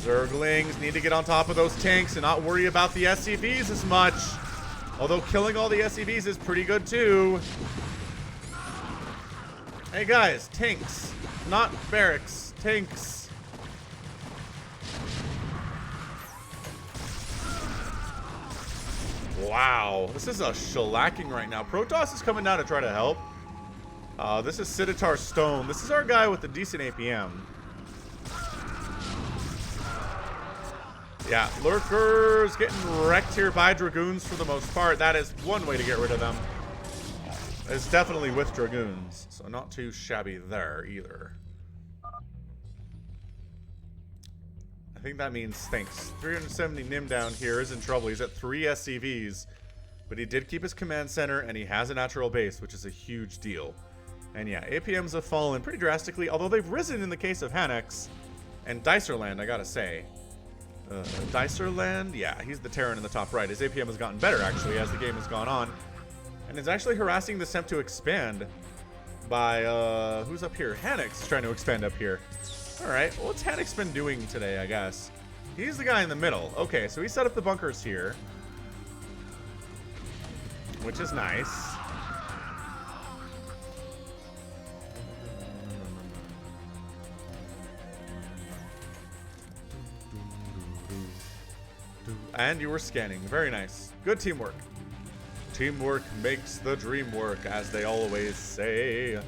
Zerglings need to get on top of those tanks and not worry about the SCVs as much. Although killing all the SCVs is pretty good too. Hey guys, tanks, not barracks, tanks. Wow, this is a shellacking right now. Protoss is coming down to try to help. This is Siditar Stone. This is our guy with the decent APM. Yeah, Lurkers getting wrecked here by Dragoons for the most part. That is one way to get rid of them. It's definitely with Dragoons, so not too shabby there either. I think that means thanks. 370 Nim down here is in trouble. He's at 3 SCVs, but he did keep his command center, and he has a natural base, which is a huge deal. And yeah, APMs have fallen pretty drastically, although they've risen in the case of Hanex and Dicerland, I gotta say. Dicerland, yeah, he's the Terran in the top right. His APM has gotten better, actually, as the game has gone on. And is actually harassing the Semp to expand by, who's up here? Hanex is trying to expand up here. Alright, well, what's Hanex been doing today, I guess? He's the guy in the middle. Okay, so he set up the bunkers here, which is nice. And you were scanning. Very nice. Good teamwork. Teamwork makes the dream work, as they always say.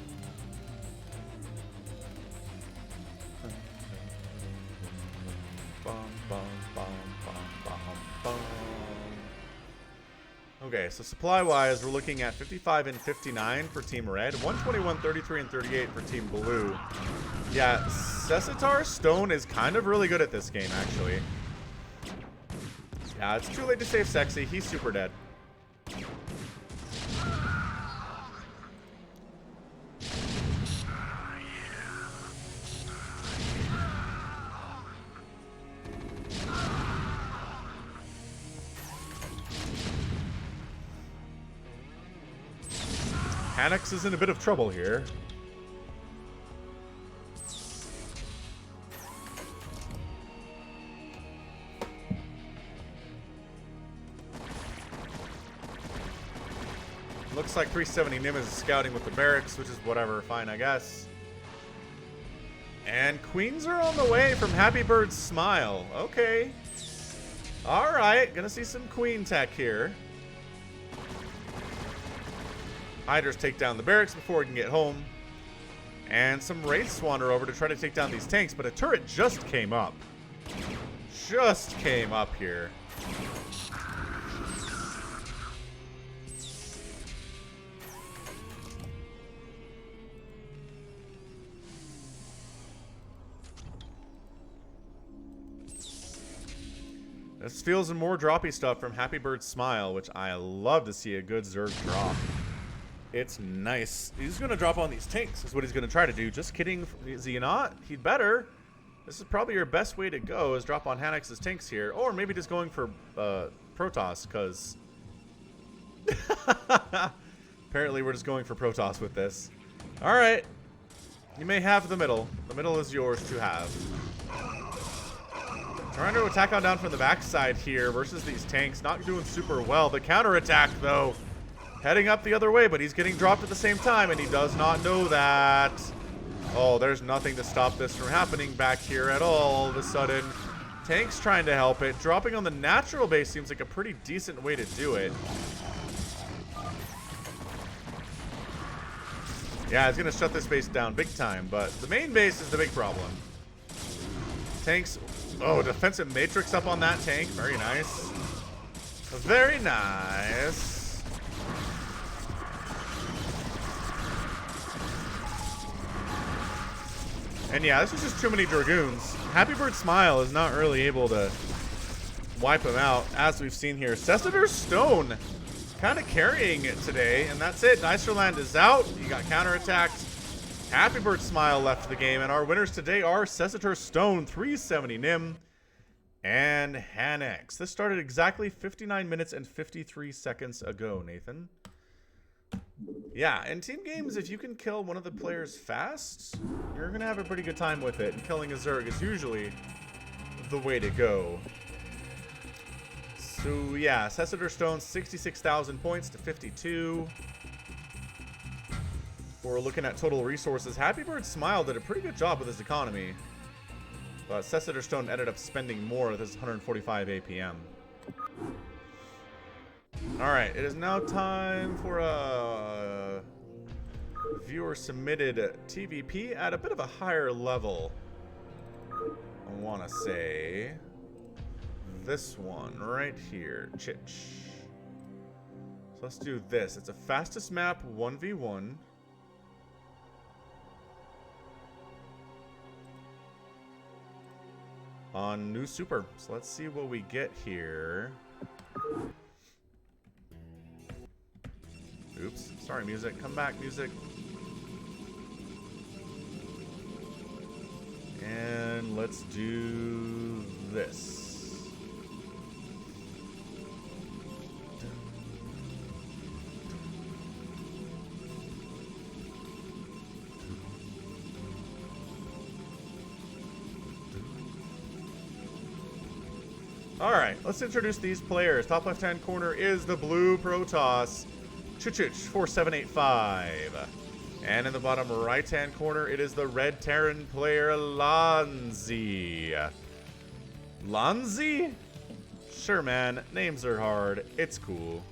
Okay, so supply-wise, we're looking at 55 and 59 for Team Red, 121, 33, and 38 for Team Blue. Yeah, Siditar Stone is kind of really good at this game, actually. Yeah, it's too late to save Sexy. He's super dead. Hanex is in a bit of trouble here. Looks like 370 Nim is scouting with the barracks, which is whatever, fine, I guess. And queens are on the way from Happy Bird's Smile. Okay. Alright, gonna see some queen tech here. Hydras take down the barracks before we can get home. And some Wraiths wander over to try to take down these tanks, but a turret just came up. Just came up here. This feels some more droppy stuff from Happy Bird's Smile, which I love to see a good Zerg drop. It's nice. He's going to drop on these tanks is what he's going to try to do. Just kidding. Is he not? He'd better. This is probably your best way to go, is drop on Hanex's tanks here. Or maybe just going for Protoss, because... apparently we're just going for Protoss with this. Alright. You may have the middle. The middle is yours to have. Trying to attack on down from the backside here versus these tanks. Not doing super well. The counterattack, though, heading up the other way, but he's getting dropped at the same time, and he does not know that. Oh, there's nothing to stop this from happening back here at all of a sudden. Tanks trying to help it. Dropping on the natural base seems like a pretty decent way to do it. Yeah, it's going to shut this base down big time, but the main base is the big problem. Tanks... Oh, defensive matrix up on that tank. Very nice. Very nice. And yeah, this is just too many Dragoons. Happy Bird Smile is not really able to wipe him out, as we've seen here. Cessiter Stone kind of carrying it today, and that's it. Nicerland is out. He got counterattacked. Happy Bird Smile left the game, and our winners today are Cessiter Stone, 370 Nim, and Hanex. This started exactly 59 minutes and 53 seconds ago, Nathan. Yeah, in team games, if you can kill one of the players fast, you're going to have a pretty good time with it, and killing a Zerg is usually the way to go. So, yeah, Cessiter Stone, 66,000 points to 52. We're looking at total resources. Happy Bird Smile did a pretty good job with his economy. But Cessiter Stone ended up spending more with his 145 APM. Alright, it is now time for a viewer-submitted TVP at a bit of a higher level. I want to say this one right here, Chich. So let's do this. It's a fastest map 1v1. On New Super. So let's see what we get here. Oops. Sorry, music. Come back, music. And let's do this. Alright, let's introduce these players. Top left-hand corner is the blue Protoss, Chichich 4785. And in the bottom right-hand corner, it is the red Terran player, Lanzi. Lanzi? Sure, man. Names are hard. It's cool.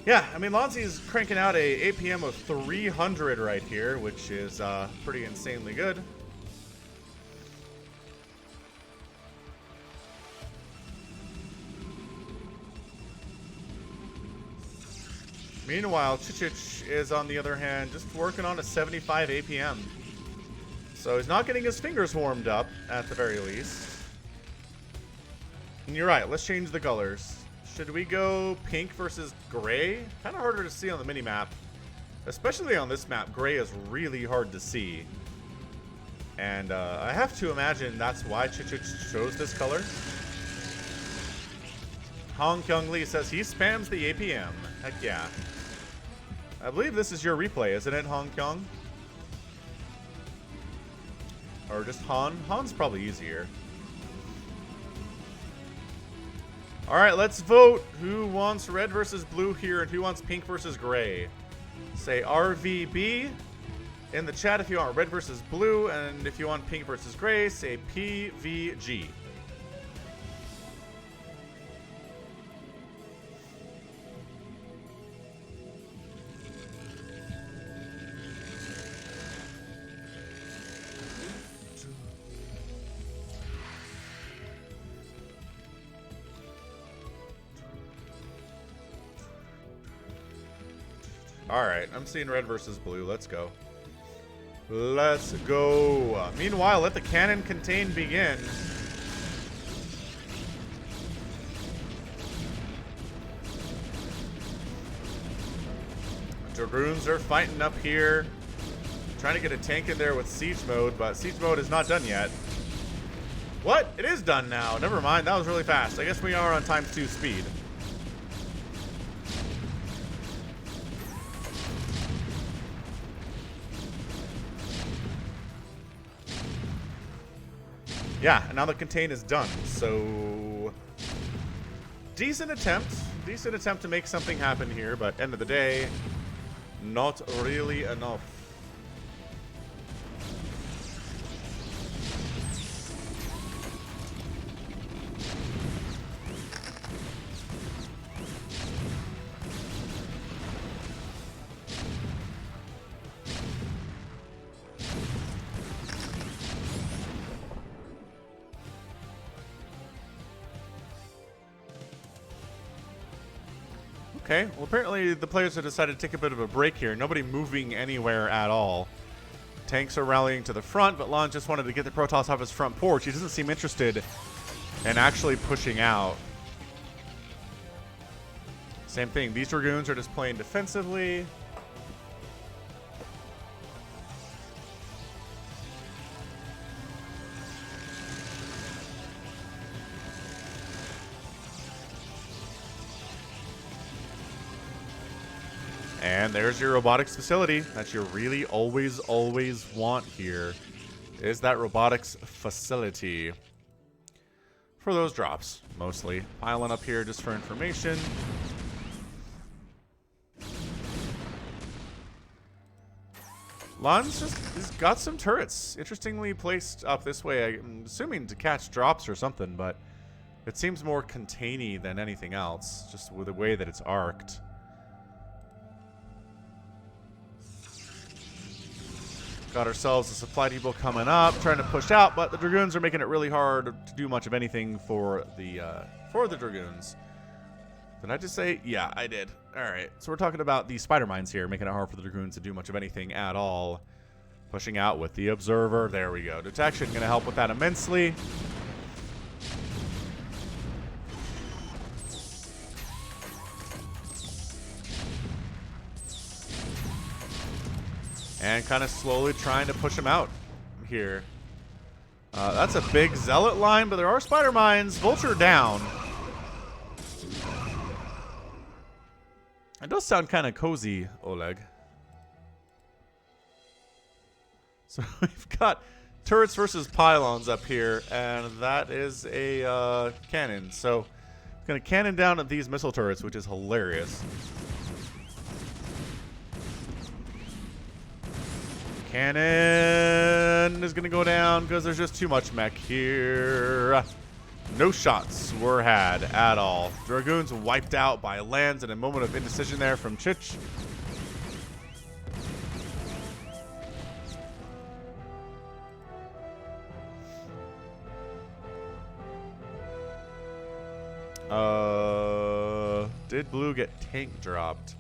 Yeah, I mean, Lanzi's cranking out a APM of 300 right here, which is pretty insanely good. Meanwhile, Chichich is, on the other hand, just working on a 75 APM. So he's not getting his fingers warmed up, at the very least. And you're right, let's change the colors. Should we go pink versus gray? Kind of harder to see on the mini-map. Especially on this map, gray is really hard to see. And I have to imagine that's why Chichich chose this color. Hong Kyung Lee says he spams the APM. Heck yeah. I believe this is your replay, isn't it, Hong Kyung? Or just Han? Han's probably easier. Alright, let's vote who wants red versus blue here and who wants pink versus gray. Say RVB in the chat if you want red versus blue, and if you want pink versus gray, say PVG. Alright, I'm seeing red versus blue. Let's go. Let's go. Meanwhile, let the cannon contain begin. Dragoons are fighting up here. Trying to get a tank in there with siege mode, but siege mode is not done yet. What? It is done now. Never mind. That was really fast. I guess we are on ×2 speed. Yeah, and now the contain is done, so decent attempt to make something happen here, but end of the day, not really enough. Okay, well apparently the players have decided to take a bit of a break here. Nobody moving anywhere at all. Tanks are rallying to the front, but Lon just wanted to get the Protoss off his front porch. He doesn't seem interested in actually pushing out. Same thing, these Dragoons are just playing defensively. And there's your robotics facility that you really always want here, is that robotics facility. For those drops, mostly. Piling up here just for information. He's got some turrets, interestingly placed up this way. I'm assuming to catch drops or something, but it seems more containy than anything else, just with the way that it's arced. Got ourselves a supply depot coming up, trying to push out, but the Dragoons are making it really hard to do much of anything for the Dragoons. Did I just say? Yeah, I did. All right, so we're talking about the spider mines here, making it hard for the Dragoons to do much of anything at all. Pushing out with the Observer. There we go. Detection going to help with that immensely. And kind of slowly trying to push him out here. That's a big Zealot line, but there are spider mines. Vulture down. It does sound kind of cozy, Oleg. So we've got turrets versus pylons up here, and that is a cannon. So going to cannon down at these missile turrets, which is hilarious. Cannon is going to go down because there's just too much mech here. No shots were had at all. Dragoons wiped out by lands in a moment of indecision there from Chich. Did Blue get tank dropped?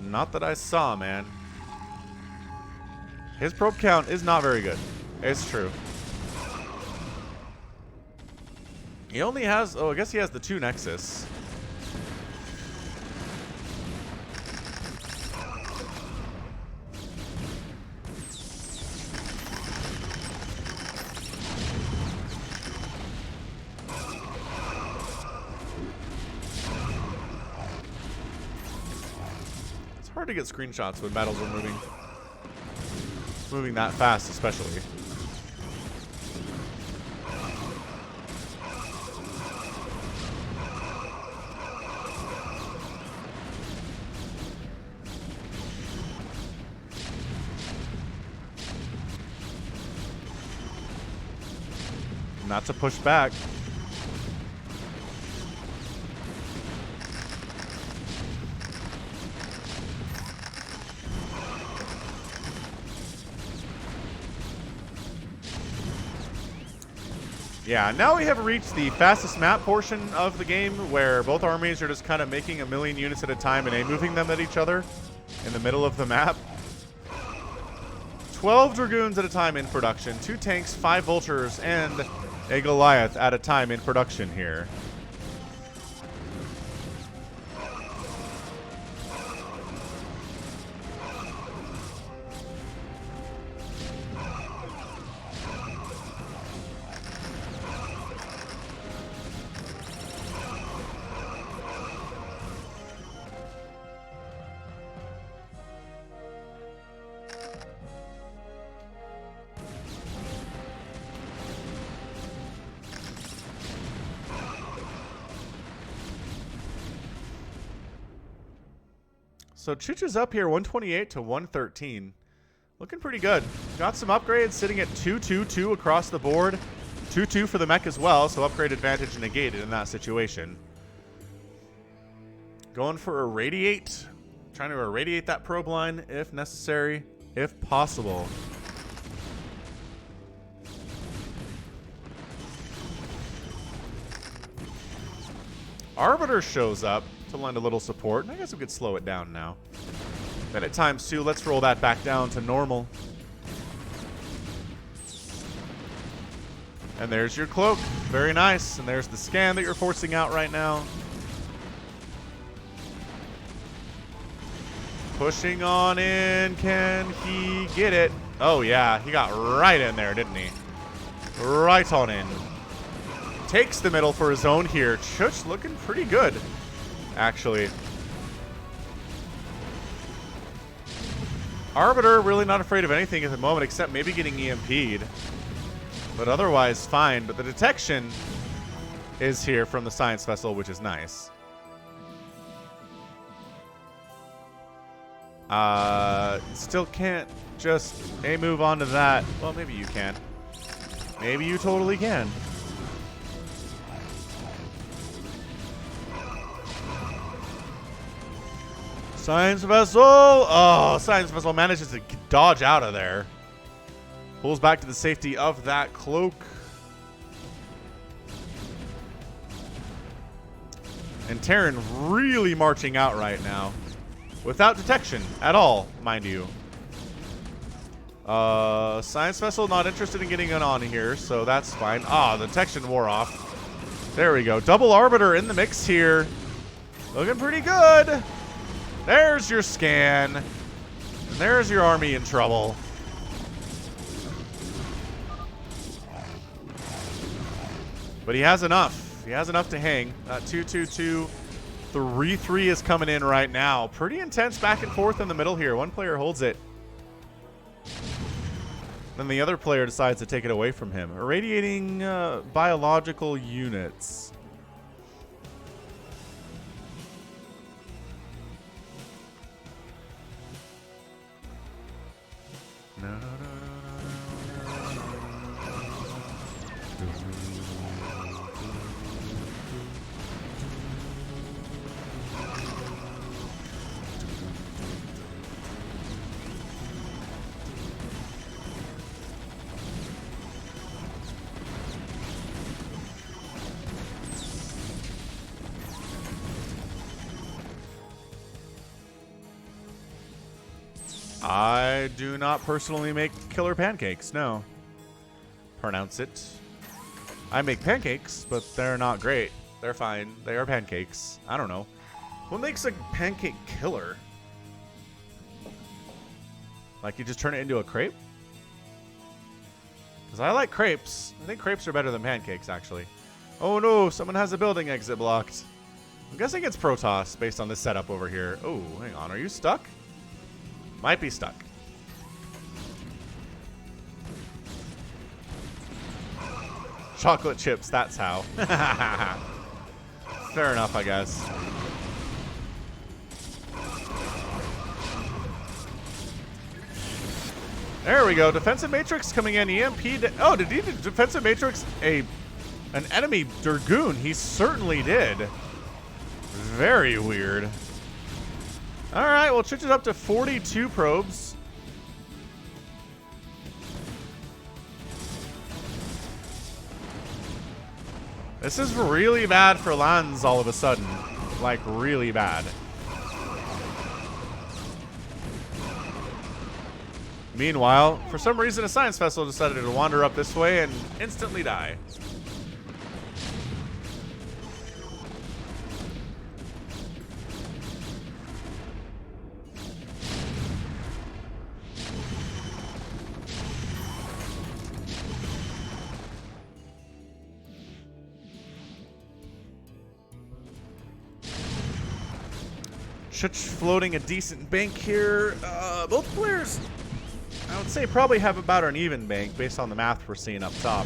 Not that I saw, man. His probe count is not very good. It's true. He only has... Oh, I guess he has the 2 Nexus. It's hard to get screenshots when battles are moving that fast, especially. Not to push back. Yeah, now we have reached the fastest map portion of the game where both armies are just kind of making 1,000,000 units at a time and moving them at each other in the middle of the map. 12 Dragoons at a time in production, 2 tanks, 5 Vultures, and a Goliath at a time in production here. So Chich is up here 128 to 113. Looking pretty good. Got some upgrades sitting at 2-2-2 across the board. 2-2 for the mech as well, so upgrade advantage negated in that situation. Going for irradiate. Trying to irradiate that probe line if necessary, if possible. Arbiter shows up to lend a little support, and I guess we could slow it down now. Then at times 2, let's roll that back down to normal. And there's your cloak. Very nice. And there's the scan that you're forcing out right now. Pushing on in. Can he get it? Oh, yeah. He got right in there, didn't he? Right on in. Takes the middle for his own here. Chuch looking pretty good, actually. Arbiter really not afraid of anything at the moment except maybe getting EMP'd. But otherwise fine. But the detection is here from the science vessel, which is nice. Still can't just move on to that. Well, maybe you can. Maybe you totally can. Science vessel. Oh, science vessel manages to dodge out of there. Pulls back to the safety of that cloak. And Terran really marching out right now. Without detection at all, mind you. Science vessel not interested in getting it on here, so that's fine. Ah, the detection wore off. There we go. Double Arbiter in the mix here. Looking pretty good. There's your scan. And there's your army in trouble. But he has enough. He has enough to hang. 2-2-2. 3-3 is coming in right now. Pretty intense back and forth in the middle here. One player holds it. Then the other player decides to take it away from him. Irradiating biological units. No, no, no. I do not personally make killer pancakes, no. Pronounce it. I make pancakes, but they're not great. They're fine. They are pancakes. I don't know. What makes a pancake killer? Like you just turn it into a crepe? Because I like crepes. I think crepes are better than pancakes, actually. Oh no, someone has a building exit blocked. I'm guessing it's Protoss based on this setup over here. Oh, hang on. Are you stuck? Might be stuck. Chocolate chips, that's how. Fair enough, I guess. There we go. Defensive Matrix coming in. EMP. Oh, did he Defensive Matrix an enemy Dragoon? He certainly did. Very weird. All right, well, Chich is up to 42 probes. This is really bad for lands all of a sudden. Like, really bad. Meanwhile, for some reason, a science vessel decided to wander up this way and instantly die. Chich floating a decent bank here. Both players, I would say, probably have about an even bank based on the math we're seeing up top.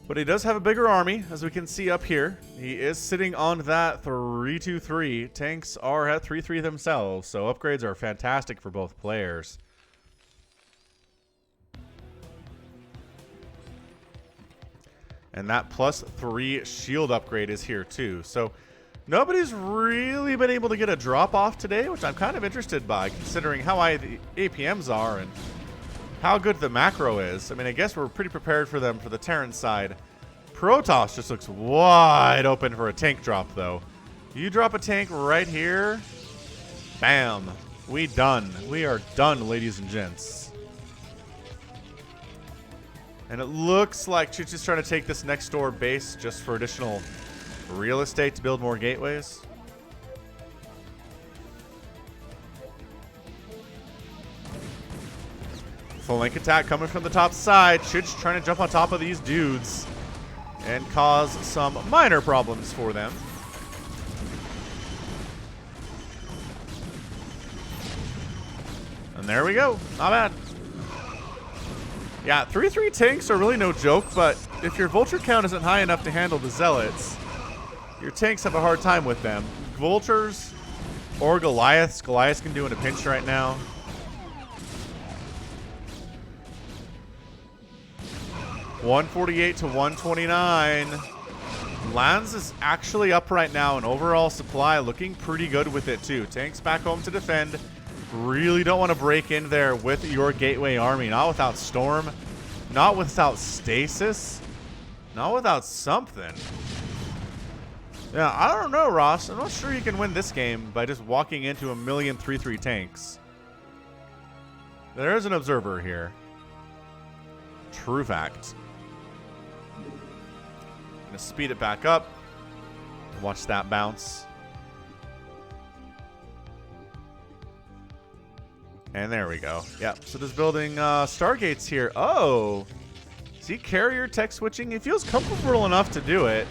But he does have a bigger army, as we can see up here. He is sitting on that 3-2-3. Tanks are at 3-3 themselves, so upgrades are fantastic for both players. And that +3 shield upgrade is here too. So nobody's really been able to get a drop off today, which I'm kind of interested by, considering how high the APMs are and how good the macro is. I mean, I guess we're pretty prepared for them for the Terran side Protoss just looks wide open for a tank drop, though. You drop a tank right here. Bam. We done. We are done, ladies and gents. And it looks like Chich is trying to take this next door base just for additional real estate to build more gateways. Full link attack coming from the top side. Chich trying to jump on top of these dudes and cause some minor problems for them. And there we go. Not bad. Yeah, 3-3 tanks are really no joke, but if your vulture count isn't high enough to handle the zealots, your tanks have a hard time with them. Vultures or Goliaths. Goliaths can do in a pinch right now. $148 to $129. Lands is actually up right now, and overall supply looking pretty good with it too. Tanks back home to defend. Really don't want to break in there with your gateway army. Not without Storm. Not without Stasis. Not without something. Yeah, I don't know, Ross. I'm not sure you can win this game by just walking into a million 3-3 tanks. There is an observer here. True fact. Gonna speed it back up. Watch that bounce. And there we go. Yep. So just building Stargates here. Oh. Is he carrier tech switching? He feels comfortable enough to do it.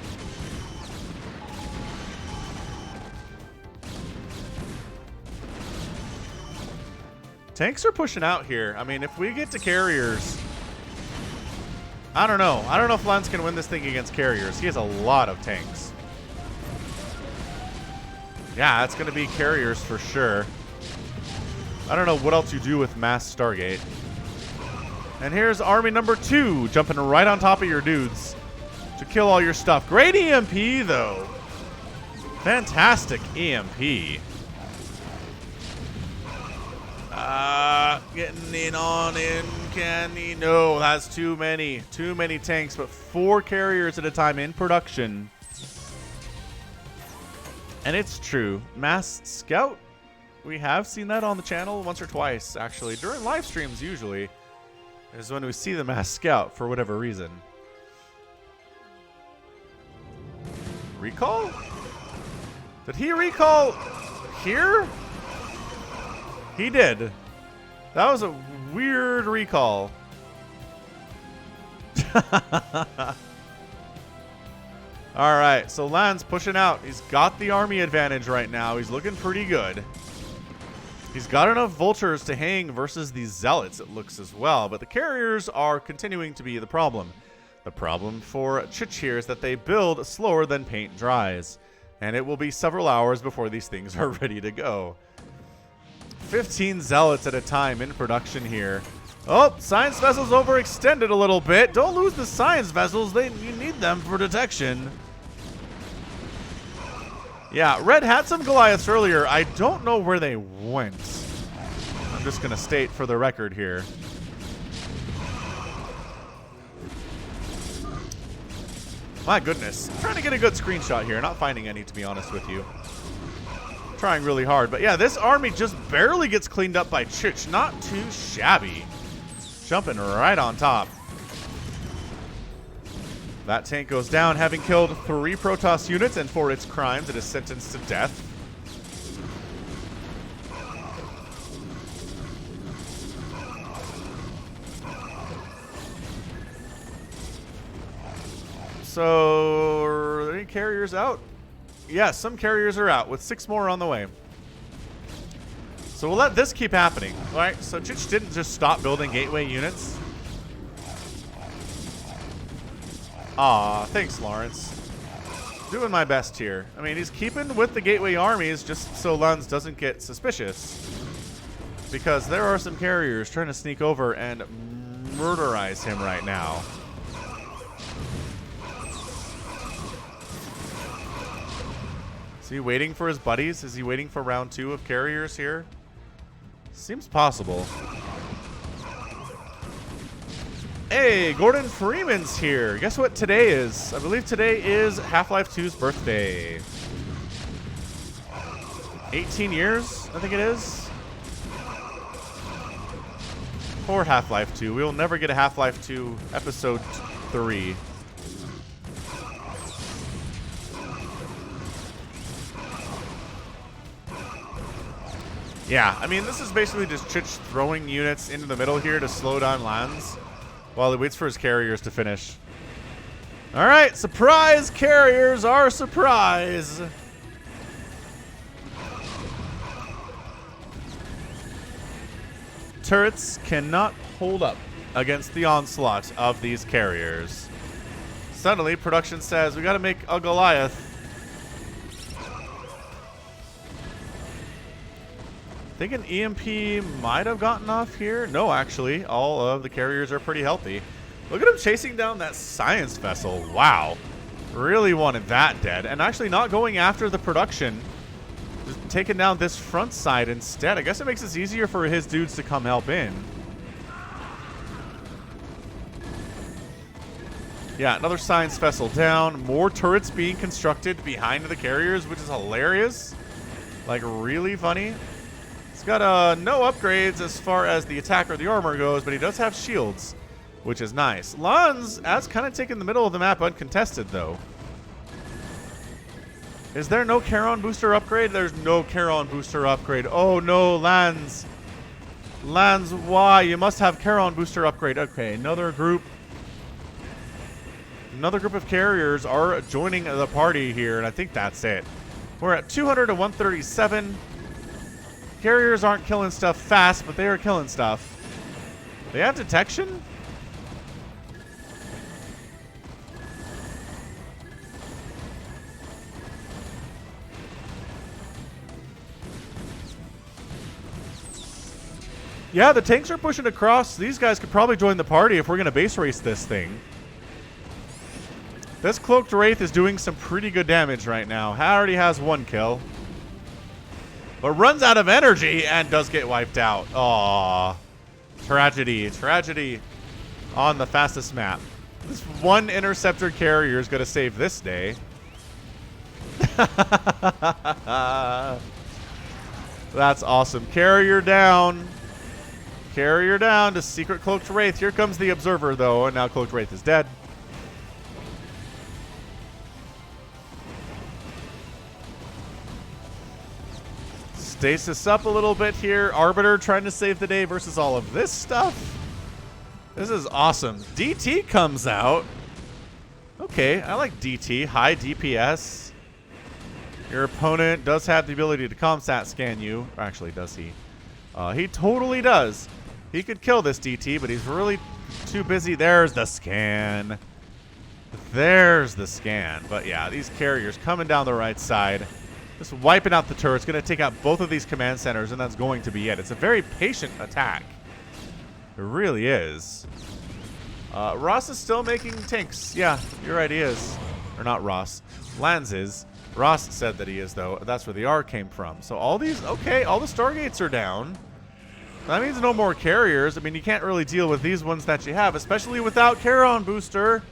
Tanks are pushing out here. I mean, if we get to carriers, I don't know. I don't know if Lens can win this thing against carriers. He has a lot of tanks. Yeah, it's going to be carriers for sure. I don't know what else you do with mass Stargate. And here's army number 2 jumping right on top of your dudes to kill all your stuff. Great EMP, though. Fantastic EMP. Getting in on in. Can he? No, that's too many. Too many tanks, but 4 carriers at a time in production. And it's true. Mass Scout. We have seen that on the channel once or twice, actually. During live streams, usually, is when we see the Mass Scout for whatever reason. Recall? Did he recall here? He did. That was a weird recall. Alright, so Lan's pushing out. He's got the army advantage right now. He's looking pretty good. He's got enough vultures to hang versus these zealots, it looks as well. But the carriers are continuing to be the problem. The problem for Chich here is that they build slower than paint dries. And it will be several hours before these things are ready to go. 15 zealots at a time in production here. Oh, science vessels overextended a little bit. Don't lose the science vessels. You need them for detection. Yeah, Red had some Goliaths earlier. I don't know where they went. I'm just going to state for the record here. My goodness. I'm trying to get a good screenshot here. Not finding any, to be honest with you. Trying really hard. But yeah, this army just barely gets cleaned up by Chich. Not too shabby. Jumping right on top. That tank goes down, having killed 3 Protoss units, and for its crimes, it is sentenced to death. So, are there any carriers out? Yes, some carriers are out, with 6 more on the way. So we'll let this keep happening. All right, so Chich didn't just stop building gateway units. Aw, thanks, Lawrence. Doing my best here. I mean, he's keeping with the gateway armies just so Lunds doesn't get suspicious. Because there are some carriers trying to sneak over and murderize him right now. Is he waiting for his buddies? Is he waiting for round 2 of carriers here? Seems possible. Hey, Gordon Freeman's here. Guess what today is? I believe today is Half-Life 2's birthday. 18 years, I think it is. For Half-Life 2. We will never get a Half-Life 2 Episode 3. Yeah, I mean, this is basically just Chich throwing units into the middle here to slow down lands while he waits for his carriers to finish. All right, surprise carriers are a surprise. Turrets cannot hold up against the onslaught of these carriers. Suddenly, production says, we got to make a Goliath. I think an EMP might have gotten off here. No, actually, all of the carriers are pretty healthy. Look at him chasing down that science vessel. Wow. Really wanted that dead. And actually not going after the production. Just taking down this front side instead. I guess it makes it easier for his dudes to come help in. Yeah, another science vessel down. More turrets being constructed behind the carriers, which is hilarious. Like, really funny. He's got no upgrades as far as the attack or the armor goes, but he does have shields, which is nice. Lanz has kind of taken the middle of the map uncontested, though. Is there no Charon booster upgrade? There's no Charon booster upgrade. Oh, no, Lanz. Lanz, why? You must have Charon booster upgrade. Okay, another group of carriers are joining the party here, and I think that's it. We're at 200 to 137. Carriers aren't killing stuff fast, but they are killing stuff. They have detection? Yeah, the tanks are pushing across. These guys could probably join the party if we're going to base race this thing. This Cloaked Wraith is doing some pretty good damage right now. Already has one kill. But runs out of energy and does get wiped out. Aww. Tragedy. Tragedy on the fastest map. This one interceptor carrier is going to save this day. That's awesome. Carrier down. Carrier down to Secret Cloaked Wraith. Here comes the Observer, though, and now Cloaked Wraith is dead. Stasis up a little bit here. Arbiter trying to save the day versus all of this stuff. This is awesome. DT comes out. Okay, I like DT. High DPS. Your opponent does have the ability to ComSat scan you. Or actually, does he? He totally does. He could kill this DT, but he's really too busy. There's the scan. There's the scan. But yeah, these carriers coming down the right side. Just wiping out the turrets. Going to take out both of these command centers, and that's going to be it. It's a very patient attack. It really is. Ross is still making tanks. Yeah, you're right, he is. Or not Ross. Lanz is. Ross said that he is, though. That's where the R came from. So all these, okay, all the Stargates are down. That means no more carriers. I mean, you can't really deal with these ones that you have, especially without Charon Booster.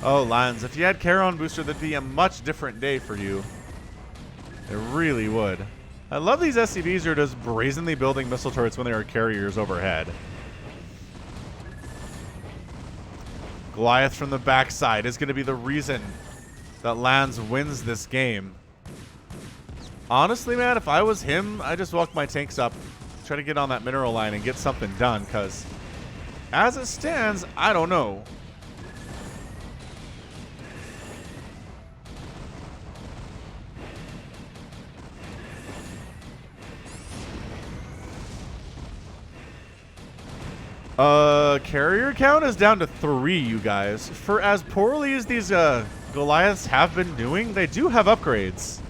Oh, Lanz, if you had Charon Booster, that'd be a much different day for you. It really would. I love these SCVs who are just brazenly building missile turrets when there are carriers overhead. Goliath from the backside is going to be the reason that Lanz wins this game. Honestly, man, if I was him, I'd just walk my tanks up, try to get on that mineral line and get something done, because as it stands, I don't know. Carrier count is down to 3, you guys. For as poorly as these Goliaths have been doing, they do have upgrades.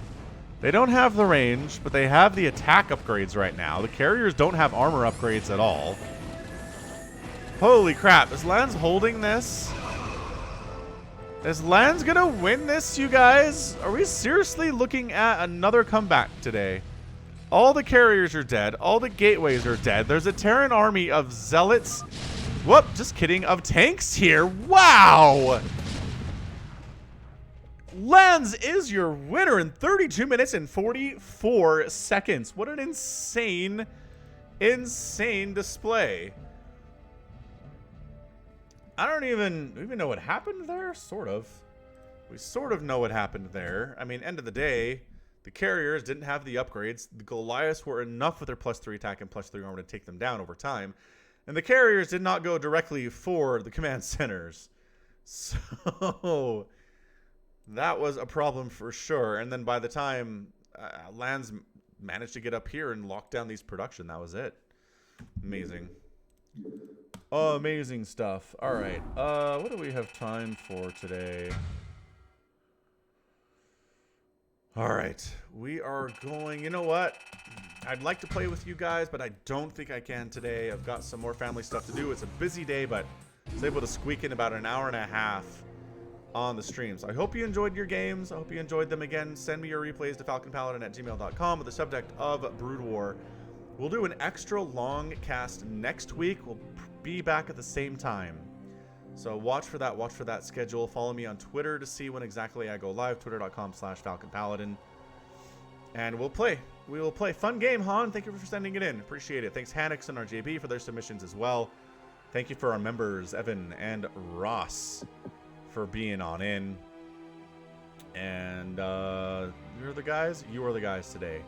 They don't have the range, but they have the attack upgrades right now. The carriers don't have armor upgrades at all. Holy crap, is Lanz holding this? Is Lanz gonna win this, you guys? Are we seriously looking at another comeback today? All the carriers are dead. All the gateways are dead. There's a Terran army of zealots. Whoop, just kidding. Of tanks here. Wow! Lands is your winner in 32 minutes and 44 seconds. What an insane, insane display. I don't even know what happened there, sort of. We sort of know what happened there. I mean, end of the day, the carriers didn't have the upgrades. The Goliaths were enough with their +3 attack and +3 armor to take them down over time. And the carriers did not go directly for the command centers. So that was a problem for sure. And then by the time Lands managed to get up here and lock down these production, that was it. Amazing. Amazing stuff. All right. What do we have time for today? All right. We are going... You know what? I'd like to play with you guys, but I don't think I can today. I've got some more family stuff to do. It's a busy day, but I was able to squeak in about an hour and a half on the streams. I hope you enjoyed your games. I hope you enjoyed them. Again, send me your replays to falconpaladin@gmail.com with the subject of Brood War. We'll do an extra long cast next week. We'll be back at the same time. So watch for that schedule. Follow me on Twitter to see when exactly I go live, twitter.com/falconpaladin. And we'll play. We will play. Fun game, Han. Thank you for sending it in. Appreciate it. Thanks, Hannix and RJB, for their submissions as well. Thank you for our members, Evan and Ross, for being on in. And you're the guys? You are the guys today.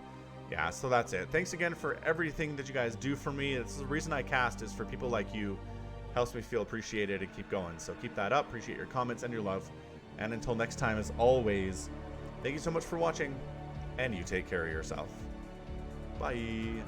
Yeah, so that's it. Thanks again for everything that you guys do for me. It's the reason I cast is for people like you. Helps me feel appreciated and keep going. So keep that up. Appreciate your comments and your love. And until next time, as always, thank you so much for watching. And you take care of yourself. Bye.